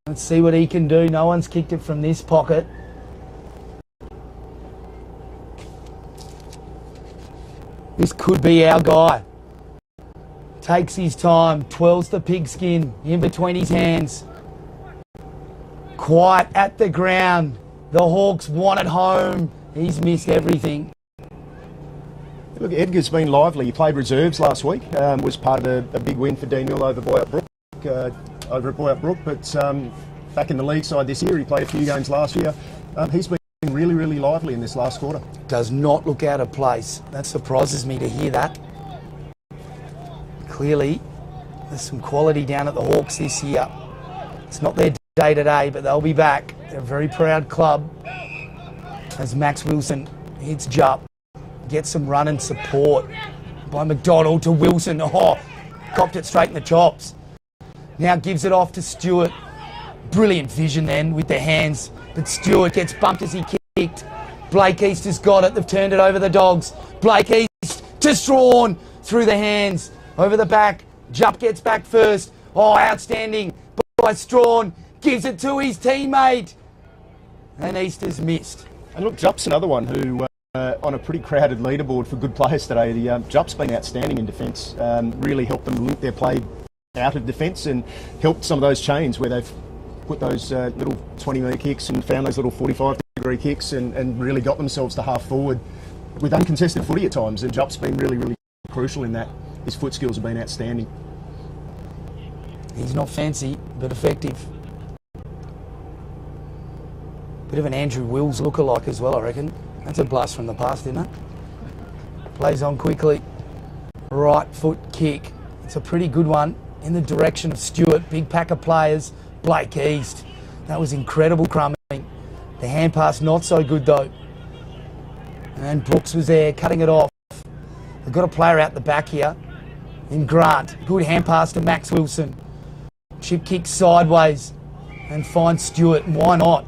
Let's see what he can do. No one's kicked it from this pocket. This could be our guy. Takes his time, twirls the pigskin in between his hands. Quiet at the ground. The Hawks want it home. He's missed everything. Look, Edgar's been lively. He played reserves last week. Was part of a big win for Deanmill over at Boyup Brook. But back in the league side this year, he played a few games last year. He's been really, really lively in this last quarter. Does not look out of place. That surprises me to hear that. Clearly, there's some quality down at the Hawks this year. It's not their day to day, but they'll be back. They're a very proud club. As Max Wilson hits Jupp, gets some run and support by McDonald to Wilson. Oh, copped it straight in the chops. Now gives it off to Stewart. Brilliant vision then with the hands, but Stewart gets bumped as he kicked. Blake East has got it. They've turned it over the Dogs. Blake East to Strawn through the hands. Over the back, Jupp gets back first. Oh, outstanding by Strawn. Gives it to his teammate. And East has missed. And look, Jupp's another one who, on a pretty crowded leaderboard for good players today, Jupp's been outstanding in defence. Really helped them link their play out of defence and helped some of those chains where they've put those little 20-metre kicks and found those little 45-degree kicks and really got themselves to half forward with uncontested footy at times. And Jupp's been really, really crucial in that. His foot skills have been outstanding. He's not fancy, but effective. Bit of an Andrew Wills lookalike as well, I reckon. That's a blast from the past, isn't it? Plays on quickly. Right foot kick. It's a pretty good one in the direction of Stewart. Big pack of players. Blake East. That was incredible crumbing. The hand pass not so good though. And Brooks was there cutting it off. They've got a player out the back here in Grant. Good hand pass to Max Wilson. Chip kick sideways and finds Stewart. Why not?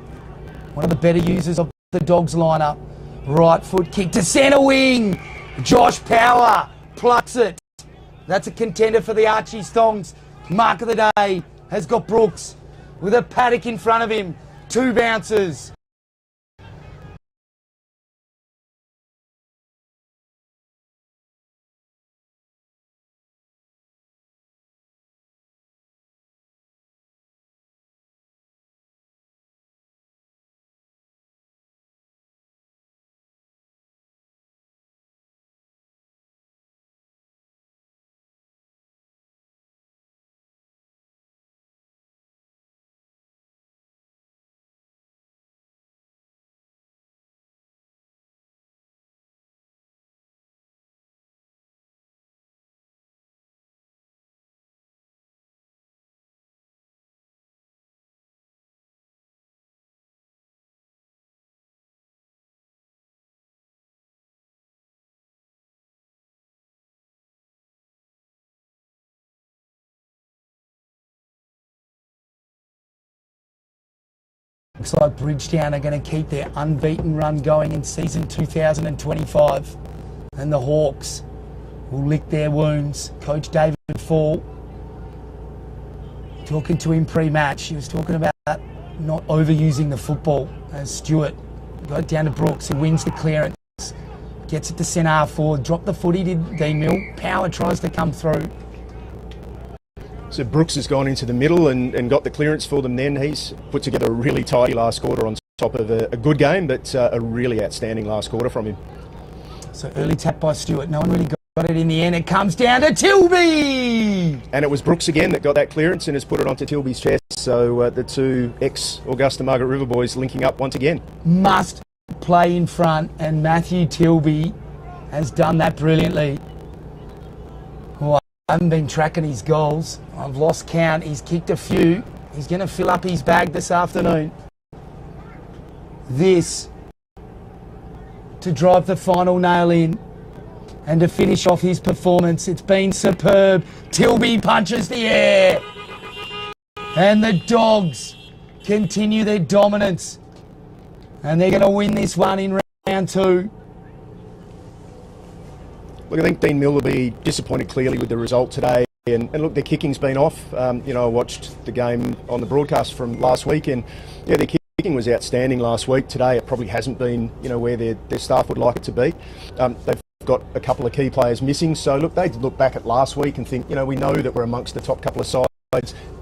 One of the better users of the Dogs lineup. Right foot kick to centre wing. Josh Power plucks it. That's a contender for the Archie Stongs. Mark of the day has got Brooks with a paddock in front of him. 2 bounces. Looks like Bridgetown are going to keep their unbeaten run going in season 2025. And the Hawks will lick their wounds. Coach David Fall, talking to him pre-match, he was talking about not overusing the football as Stewart got it down to Brooks, who wins the clearance. Gets it to centre half forward, dropped the footy to Deanmill. Power tries to come through. So Brooks has gone into the middle and got the clearance for them then. He's put together a really tidy last quarter on top of a good game, but a really outstanding last quarter from him. So early tap by Stewart. No one really got it in the end. It comes down to Tilby! And it was Brooks again that got that clearance and has put it onto Tilby's chest. So the two ex-Augusta Margaret River boys linking up once again. Must play in front, and Matthew Tilby has done that brilliantly. Oh, I haven't been tracking his goals. I've lost count. He's kicked a few. He's going to fill up his bag this afternoon. This to drive the final nail in and to finish off his performance. It's been superb. Tilby punches the air. And the Dogs continue their dominance. And they're going to win this one in round two. Look, I think Deanmill will be disappointed clearly with the result today. And look, their kicking's been off. You know, I watched the game on the broadcast from last week, and yeah, their kicking was outstanding last week. Today, it probably hasn't been, you know, where their staff would like it to be. They've got a couple of key players missing. So look, they look back at last week and think, you know, we know that we're amongst the top couple of sides.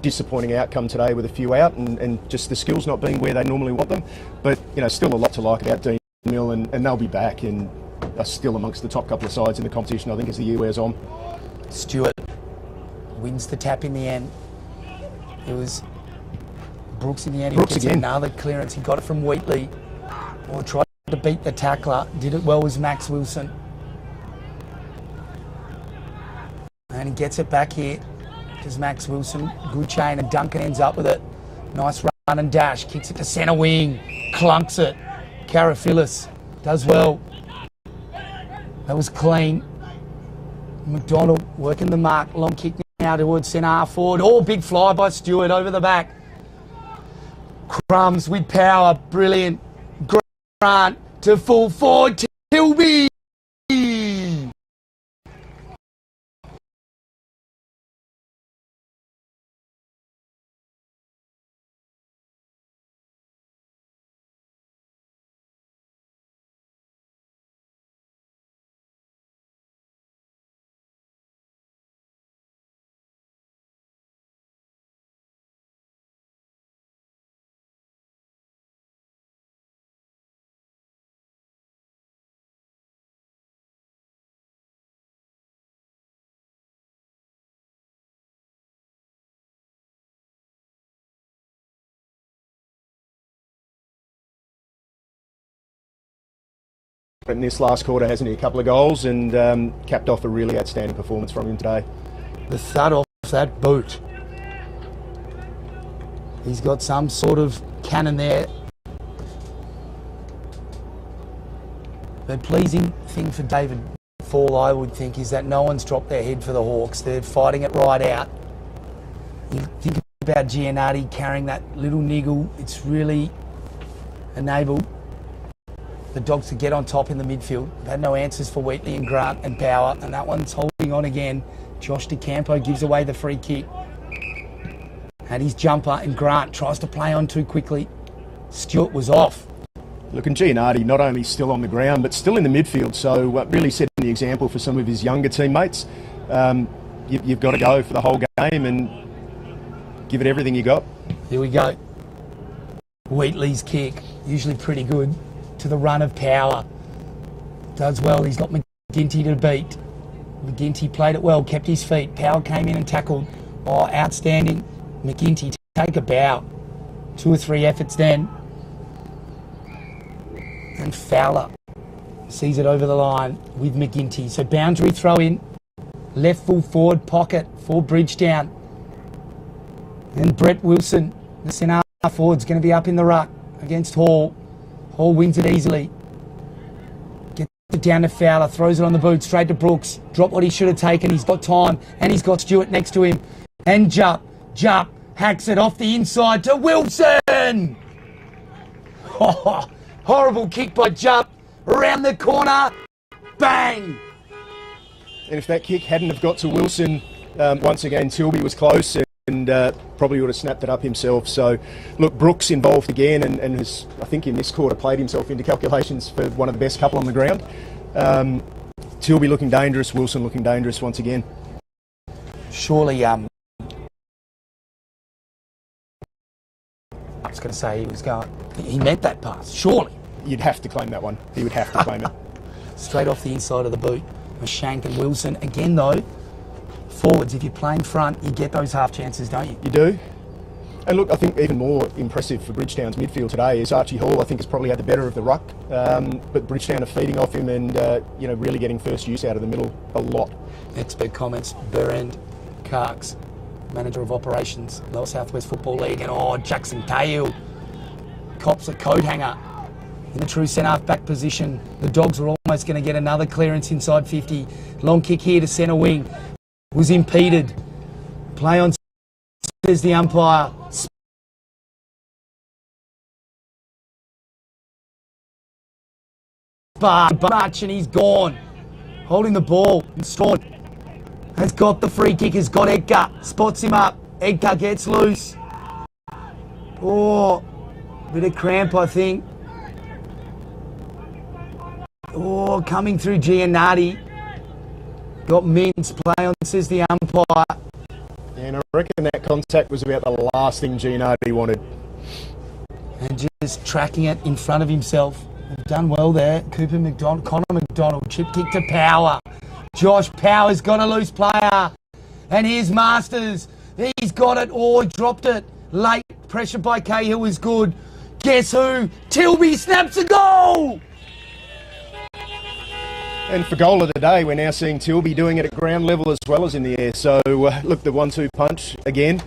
Disappointing outcome today with a few out, and just the skills not being where they normally want them. But you know, still a lot to like about Deanmill, and they'll be back and are still amongst the top couple of sides in the competition, I think, as the year wears on. Stewart wins the tap in the end. It was Brooks in the end. He Brooks gets again. Another clearance. He got it from Wheatley. Or tried to beat the tackler. Did it well was Max Wilson. And he gets it back here. Does Max Wilson. Good chain, and Duncan ends up with it. Nice run and dash. Kicks it to centre wing. Clunks it. Carafilis does well. That was clean. McDonald working the mark. Long kick now towards centre half forward. Oh, big fly by Stewart over the back. Crumbs with power. Brilliant. Grant to full forward. Tilby. In this last quarter, hasn't he? A couple of goals, and capped off a really outstanding performance from him today. The thud off that boot. He's got some sort of cannon there. The pleasing thing for David Fall, I would think, is that no one's dropped their head for the Hawks. They're fighting it right out. You think about Giannotti carrying that little niggle. It's really enabled the Dogs to get on top in the midfield. They've had no answers for Wheatley and Grant and Power, and that one's holding on again. Josh DeCampo gives away the free kick. Had his jumper, and Grant tries to play on too quickly. Stewart was off. Look, and Giannotti not only still on the ground, but still in the midfield, so really setting the example for some of his younger teammates. You've got to go for the whole game and give it everything you got. Here we go. Wheatley's kick, usually pretty good, to the run of Power. Does well, he's got McGinty to beat. McGinty played it well, kept his feet. Power came in and tackled. Oh, outstanding. McGinty, take a bow. 2 or 3 efforts then. And Fowler sees it over the line with McGinty. So boundary throw in. Left full forward pocket for Bridgetown. And Brett Wilson, the centre forward's going to be up in the ruck against Hall. Hall wins it easily. Gets it down to Fowler, throws it on the boot, straight to Brooks. Drop what he should have taken. He's got time, and he's got Stewart next to him. And Jupp, hacks it off the inside to Wilson. Oh, horrible kick by Jupp. Around the corner. Bang. And if that kick hadn't have got to Wilson, once again, Tilby was close and probably would have snapped it up himself. So, look, Brooks involved again and has, I think in this quarter, played himself into calculations for one of the best couple on the ground. Tilby looking dangerous, Wilson looking dangerous once again. Surely, I was going to say he meant that pass, surely. You'd have to claim that one. He would have to claim it. Straight off the inside of the boot. Shank and Wilson. Again, though, forwards, if you're playing front, you get those half chances, don't you? You do. And look, I think even more impressive for Bridgetown's midfield today is Archie Hall. I think has probably had the better of the ruck, but Bridgetown are feeding off him and really getting first use out of the middle a lot. Expert comments. Berend Karks, manager of operations, Lower Southwest Football League, and Jackson Cahill cops a coat hanger in the true centre-half back position. The Dogs are almost going to get another clearance inside 50. Long kick here to centre wing. Was impeded. Play on, says the umpire. much, and he's gone. Holding the ball, and Strawn has got the free kick, has got Edgar, spots him up. Edgar gets loose. Oh, bit of cramp, I think. Oh, coming through Giannatti. Got Mintz play on, says the umpire. And I reckon that contact was about the last thing Giannatti wanted. And just tracking it in front of himself. They've done well there. Connor McDonald, chip kick to Power. Josh Power's got a loose player. And here's Masters. He's got it. Oh, he dropped it. Late. Pressure by Cahill is good. Guess who? Tilby snaps a goal! And for goal of the day, we're now seeing Tilby doing it at ground level as well as in the air. So, look, the 1-2 punch again.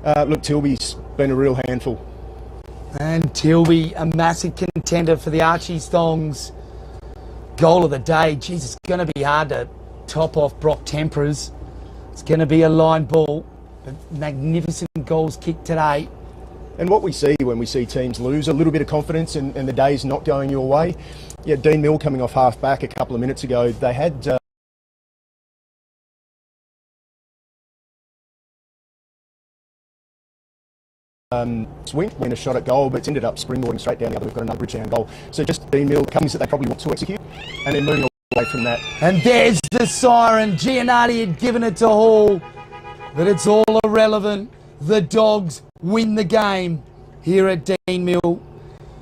Look, Tilby's been a real handful. And Tilby, a massive contender for the Archie's Thongs. Goal of the day. Jeez, it's going to be hard to top off Brock Temperers. It's going to be a line ball. But magnificent goals kicked today. And what we see when we see teams lose, a little bit of confidence and the day's not going your way. Yeah, Deanmill coming off half back a couple of minutes ago, they had swing, win a shot at goal, but it's ended up springboarding straight down the other. We've got another Bridgetown goal. So just Deanmill comes that they probably want to execute and then moving away from that. And there's the siren. Giannatti had given it to Hall, but it's all irrelevant. The Dogs win the game here at Deanmill.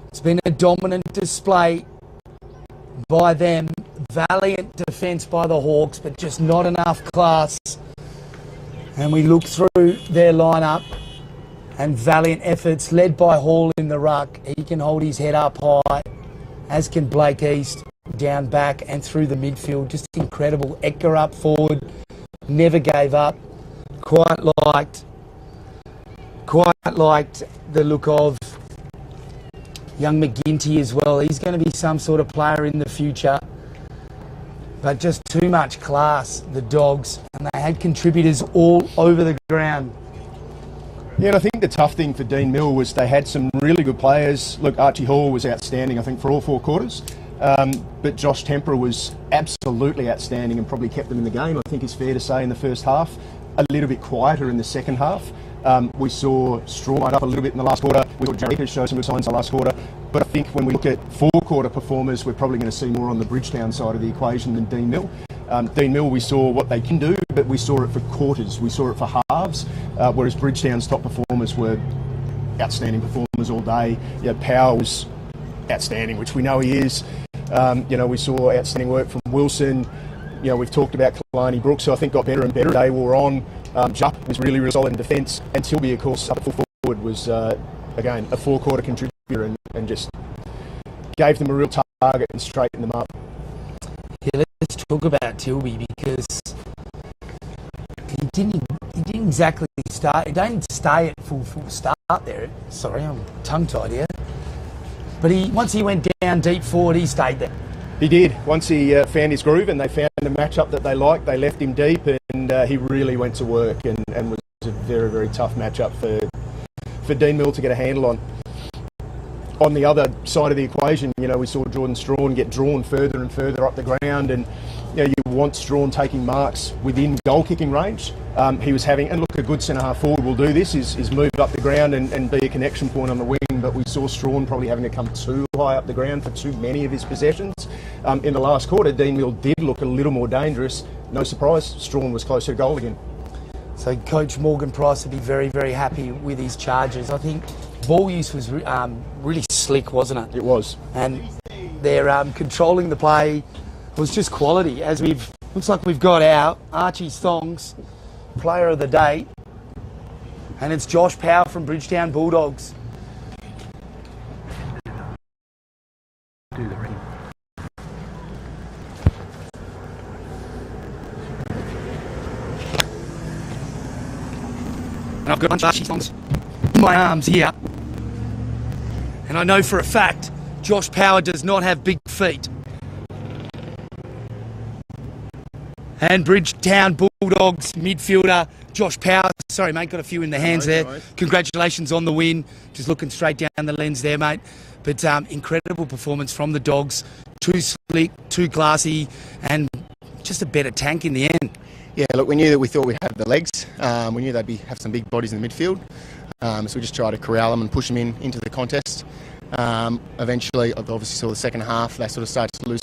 It's been a dominant display by them. Valiant defence by the Hawks, but just not enough class. And we look through their lineup and valiant efforts led by Hall in the ruck. He can hold his head up high, as can Blake East down back and through the midfield. Just incredible. Edgar up forward, never gave up. Quite liked the look of young McGinty as well. He's going to be some sort of player in the future. But just too much class, the Dogs. And they had contributors all over the ground. Yeah, and I think the tough thing for Deanmill was they had some really good players. Look, Archie Hall was outstanding, I think, for all 4 quarters. But Josh Temperer was absolutely outstanding and probably kept them in the game, I think is fair to say, in the first half. A little bit quieter in the second half. We saw Straw light up a little bit in the last quarter. We saw Jarrett show some good signs in the last quarter. But I think when we look at 4-quarter performers, we're probably going to see more on the Bridgetown side of the equation than Deanmill. Deanmill, we saw what they can do, but we saw it for quarters. We saw it for halves, whereas Bridgetown's top performers were outstanding performers all day. Yeah, Power was outstanding, which we know he is. We saw outstanding work from Wilson. We've talked about Kalani Brooks, who I think got better and better. They wore on. Jupp was really, really solid in defence. And Tilby, of course, up at full forward was, again, a 4-quarter contributor and just gave them a real target and straightened them up. Yeah, let's talk about Tilby because he didn't exactly start. He didn't stay at full start there. Sorry, I'm tongue-tied here. But once he went down deep forward, he stayed there. He did. Once he found his groove and they found a matchup that they liked, they left him deep and he really went to work and was a very, very tough matchup for Deanmill to get a handle on. On the other side of the equation, we saw Jordan Strawn get drawn further and further up the ground and you want Strawn taking marks within goal-kicking range. He was having, and look, a good centre-half forward will do this, is move up the ground and be a connection point on the wing, but we saw Strawn probably having to come too high up the ground for too many of his possessions. In the last quarter, Deanmill did look a little more dangerous. No surprise, Strawn was closer to goal again. So Coach Morgan Price would be very, very happy with his charges. I think ball use was really slick, wasn't it? It was. And they're controlling the play was just quality. As looks like we've got our Archie's Thongs player of the day, and it's Josh Power from Bridgetown Bulldogs. And I've got a bunch of Archie's Thongs in my arms here, and I know for a fact Josh Power does not have big feet. And Bridgetown Bulldogs midfielder Josh Power. Sorry, mate, got a few in the hands there. No. Congratulations on the win. Just looking straight down the lens there, mate. But incredible performance from the Dogs. too slick, too classy, and just a better tank in the end. Yeah, look, we thought we'd have the legs. We knew they'd have some big bodies in the midfield. So we just tried to corral them and push them into the contest. Eventually, I obviously saw the second half, they sort of started to lose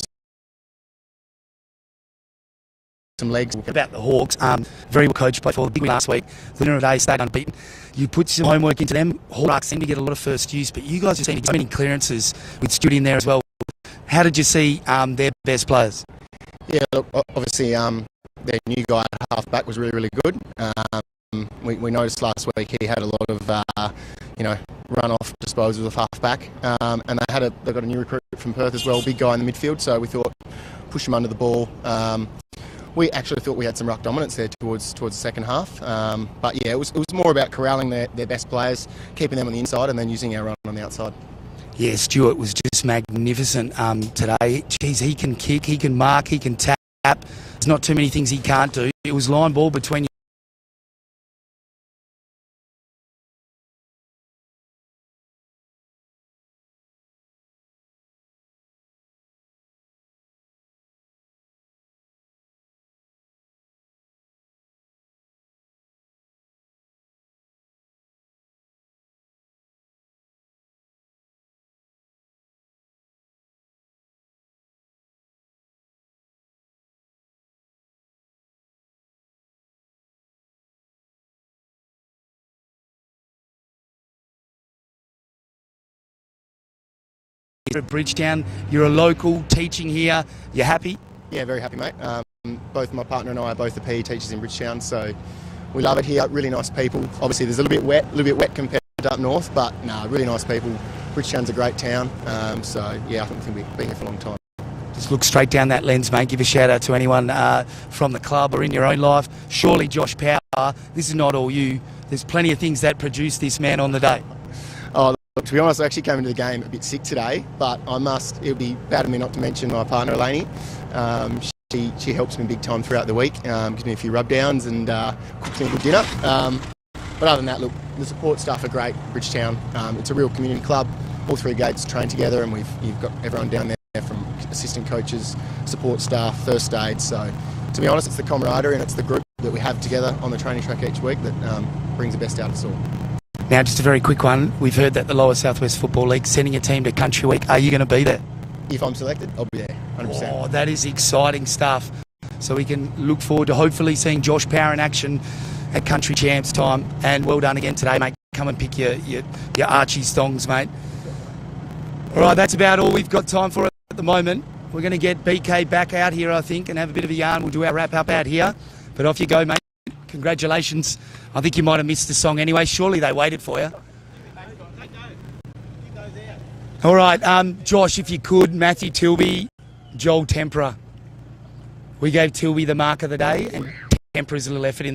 some legs. About the Hawks, very well coached, played for the big win last week. The winner of the day stayed unbeaten. You put some homework into them. Hawks seem to get a lot of first use, but you guys have seen so many clearances with Stuart in there as well. How did you see their best players? Yeah, look, obviously their new guy at half-back was really, really good. We noticed last week he had a lot of, run-off disposals of half-back. And they got a new recruit from Perth as well, big guy in the midfield, so we thought push him under the ball. We actually thought we had some ruck dominance there towards the second half. But yeah, it was more about corralling their best players, keeping them on the inside and then using our run on the outside. Yeah, Stuart was just magnificent today. Jeez, he can kick, he can mark, he can tap. There's not too many things he can't do. It was line ball between at Bridgetown. You're a local teaching here. You happy? Yeah, very happy, mate. Both my partner and I are both the PE teachers in Bridgetown, so we love it here. Really nice people. Obviously, there's a little bit wet compared to up north, but no, really nice people. Bridgetown's a great town, so yeah, I think we've been here for a long time. Just look straight down that lens, mate. Give a shout out to anyone from the club or in your own life. Surely Josh Power, this is not all you. There's plenty of things that produce this man on the day. Oh, look, to be honest, I actually came into the game a bit sick today, but it would be bad of me not to mention my partner, Elaine. She helps me big time throughout the week, gives me a few rub downs and cooks me a good dinner. But other than that, look, the support staff are great, Bridgetown. It's a real community club. All three gates train together, and you've got everyone down there from assistant coaches, support staff, first aid. So, to be honest, it's the camaraderie and it's the group that we have together on the training track each week that brings the best out of us all. Now, just a very quick one. We've heard that the Lower Southwest Football League sending a team to Country Week. Are you going to be there? If I'm selected, I'll be there, 100%. Oh, that is exciting stuff. So we can look forward to hopefully seeing Josh Power in action at Country Champs time. And well done again today, mate. Come and pick your Archie stongs, mate. All right, that's about all we've got time for at the moment. We're going to get BK back out here, I think, and have a bit of a yarn. We'll do our wrap-up out here. But off you go, mate. Congratulations. I think you might have missed the song anyway. Surely they waited for you. All right, Josh, if you could, Matthew Tilby, Joel Tempera. We gave Tilby the mark of the day, and Tempera's little effort in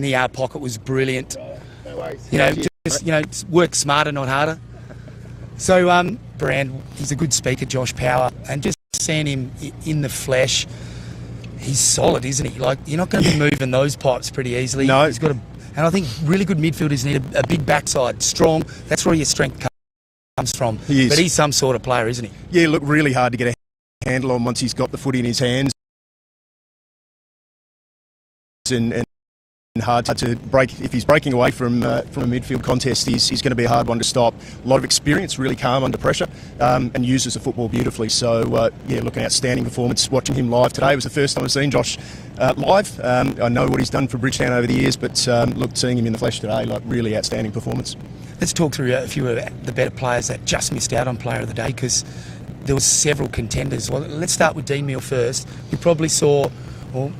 the pocket was brilliant. No worries. Just work smarter, not harder. So, Brand, he's a good speaker, Josh Power, and just seeing him in the flesh, he's solid, isn't he? Like, you're not going to be moving those pipes pretty easily. No. He's got and I think really good midfielders need a big backside, strong. That's where your strength comes from. He is. But he's some sort of player, isn't he? Yeah, look, really hard to get a handle on once he's got the footy in his hands. And hard to break. If he's breaking away from a midfield contest, he's going to be a hard one to stop. A lot of experience, really calm under pressure, and uses the football beautifully. So look, an outstanding performance. Watching him live today, it was the first time I've seen Josh live. I know what he's done for Bridgetown over the years, but look, seeing him in the flesh today, like, really outstanding performance. Let's talk through a few of the better players that just missed out on Player of the Day, because there were several contenders. Well, let's start with Deanmill first. We probably saw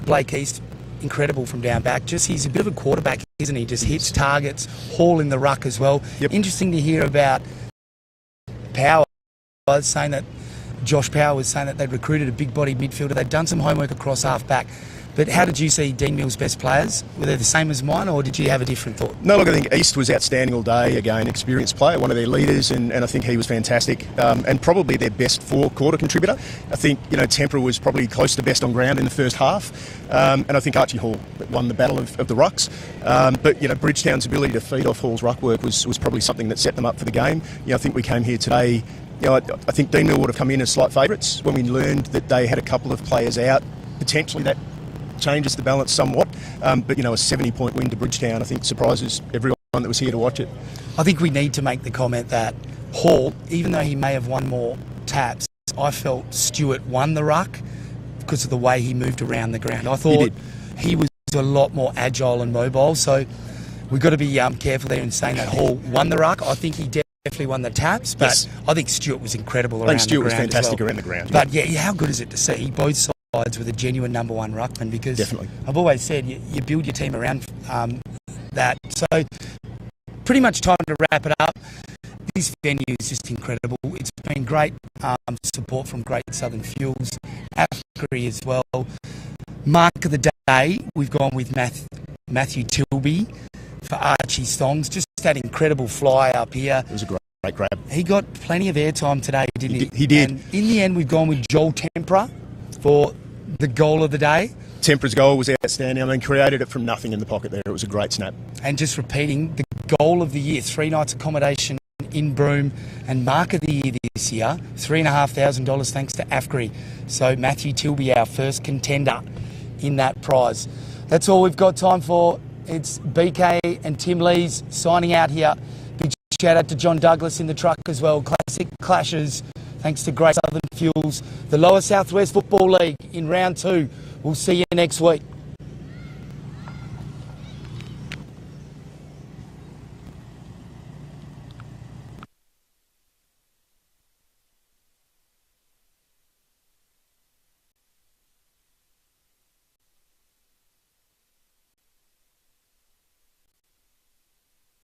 Blake East. Incredible from down back. Just he's a bit of a quarterback, isn't he? Just hits targets, haul in the ruck as well. Yep. Interesting to hear about Power. I was saying that Josh Power was saying that they'd recruited a big-bodied midfielder. They'd done some homework across half-back. But how did you see Deanmill's best players? Were they the same as mine, or did you have a different thought? No, look, I think East was outstanding all day. Again, experienced player, one of their leaders, and I think he was fantastic. And probably their best four-quarter contributor. I think, Tempera was probably close to best on ground in the first half. And I think Archie Hall won the battle of the rucks. But, Bridgetown's ability to feed off Hall's ruck work was probably something that set them up for the game. I think we came here today You know, I think Deanmill would have come in as slight favourites when we learned that they had a couple of players out. Potentially that changes the balance somewhat. But, you know, a 70-point win to Bridgetown, I think, surprises everyone that was here to watch it. I think we need to make the comment that Hall, even though he may have won more taps, I felt Stewart won the ruck because of the way he moved around the ground. I thought he was a lot more agile and mobile, so we've got to be careful there in saying that Hall won the ruck. I think he definitely won the taps, but yes. I think Stewart was incredible around the ground. I think Stewart was fantastic well. around the ground. But yeah, how good is it to see both sides with a genuine number one ruckman? Because definitely. I've always said you build your team around that. So pretty much time to wrap it up. This venue is just incredible. It's been great support from Great Southern Fuels, Afri as well. Mark of the day, we've gone with Matthew Tilby for Archie's songs. Just that incredible fly up here. It was a great grab. He got plenty of airtime today, didn't he? He did. And in the end, we've gone with Joel Tempera for the goal of the day. Tempera's goal was outstanding. I mean, created it from nothing in the pocket there. It was a great snap. And just repeating, the goal of the year, 3 nights accommodation in Broome, and mark of the year this year, $3,500 thanks to AFGRI. So Matthew Tilby, our first contender in that prize. That's all we've got time for. It's BK and Tim Lees signing out here. Big shout out to John Douglas in the truck as well. Classic clashes thanks to Great Southern Fuels. The Lower Southwest Football League in round 2. We'll see you next week.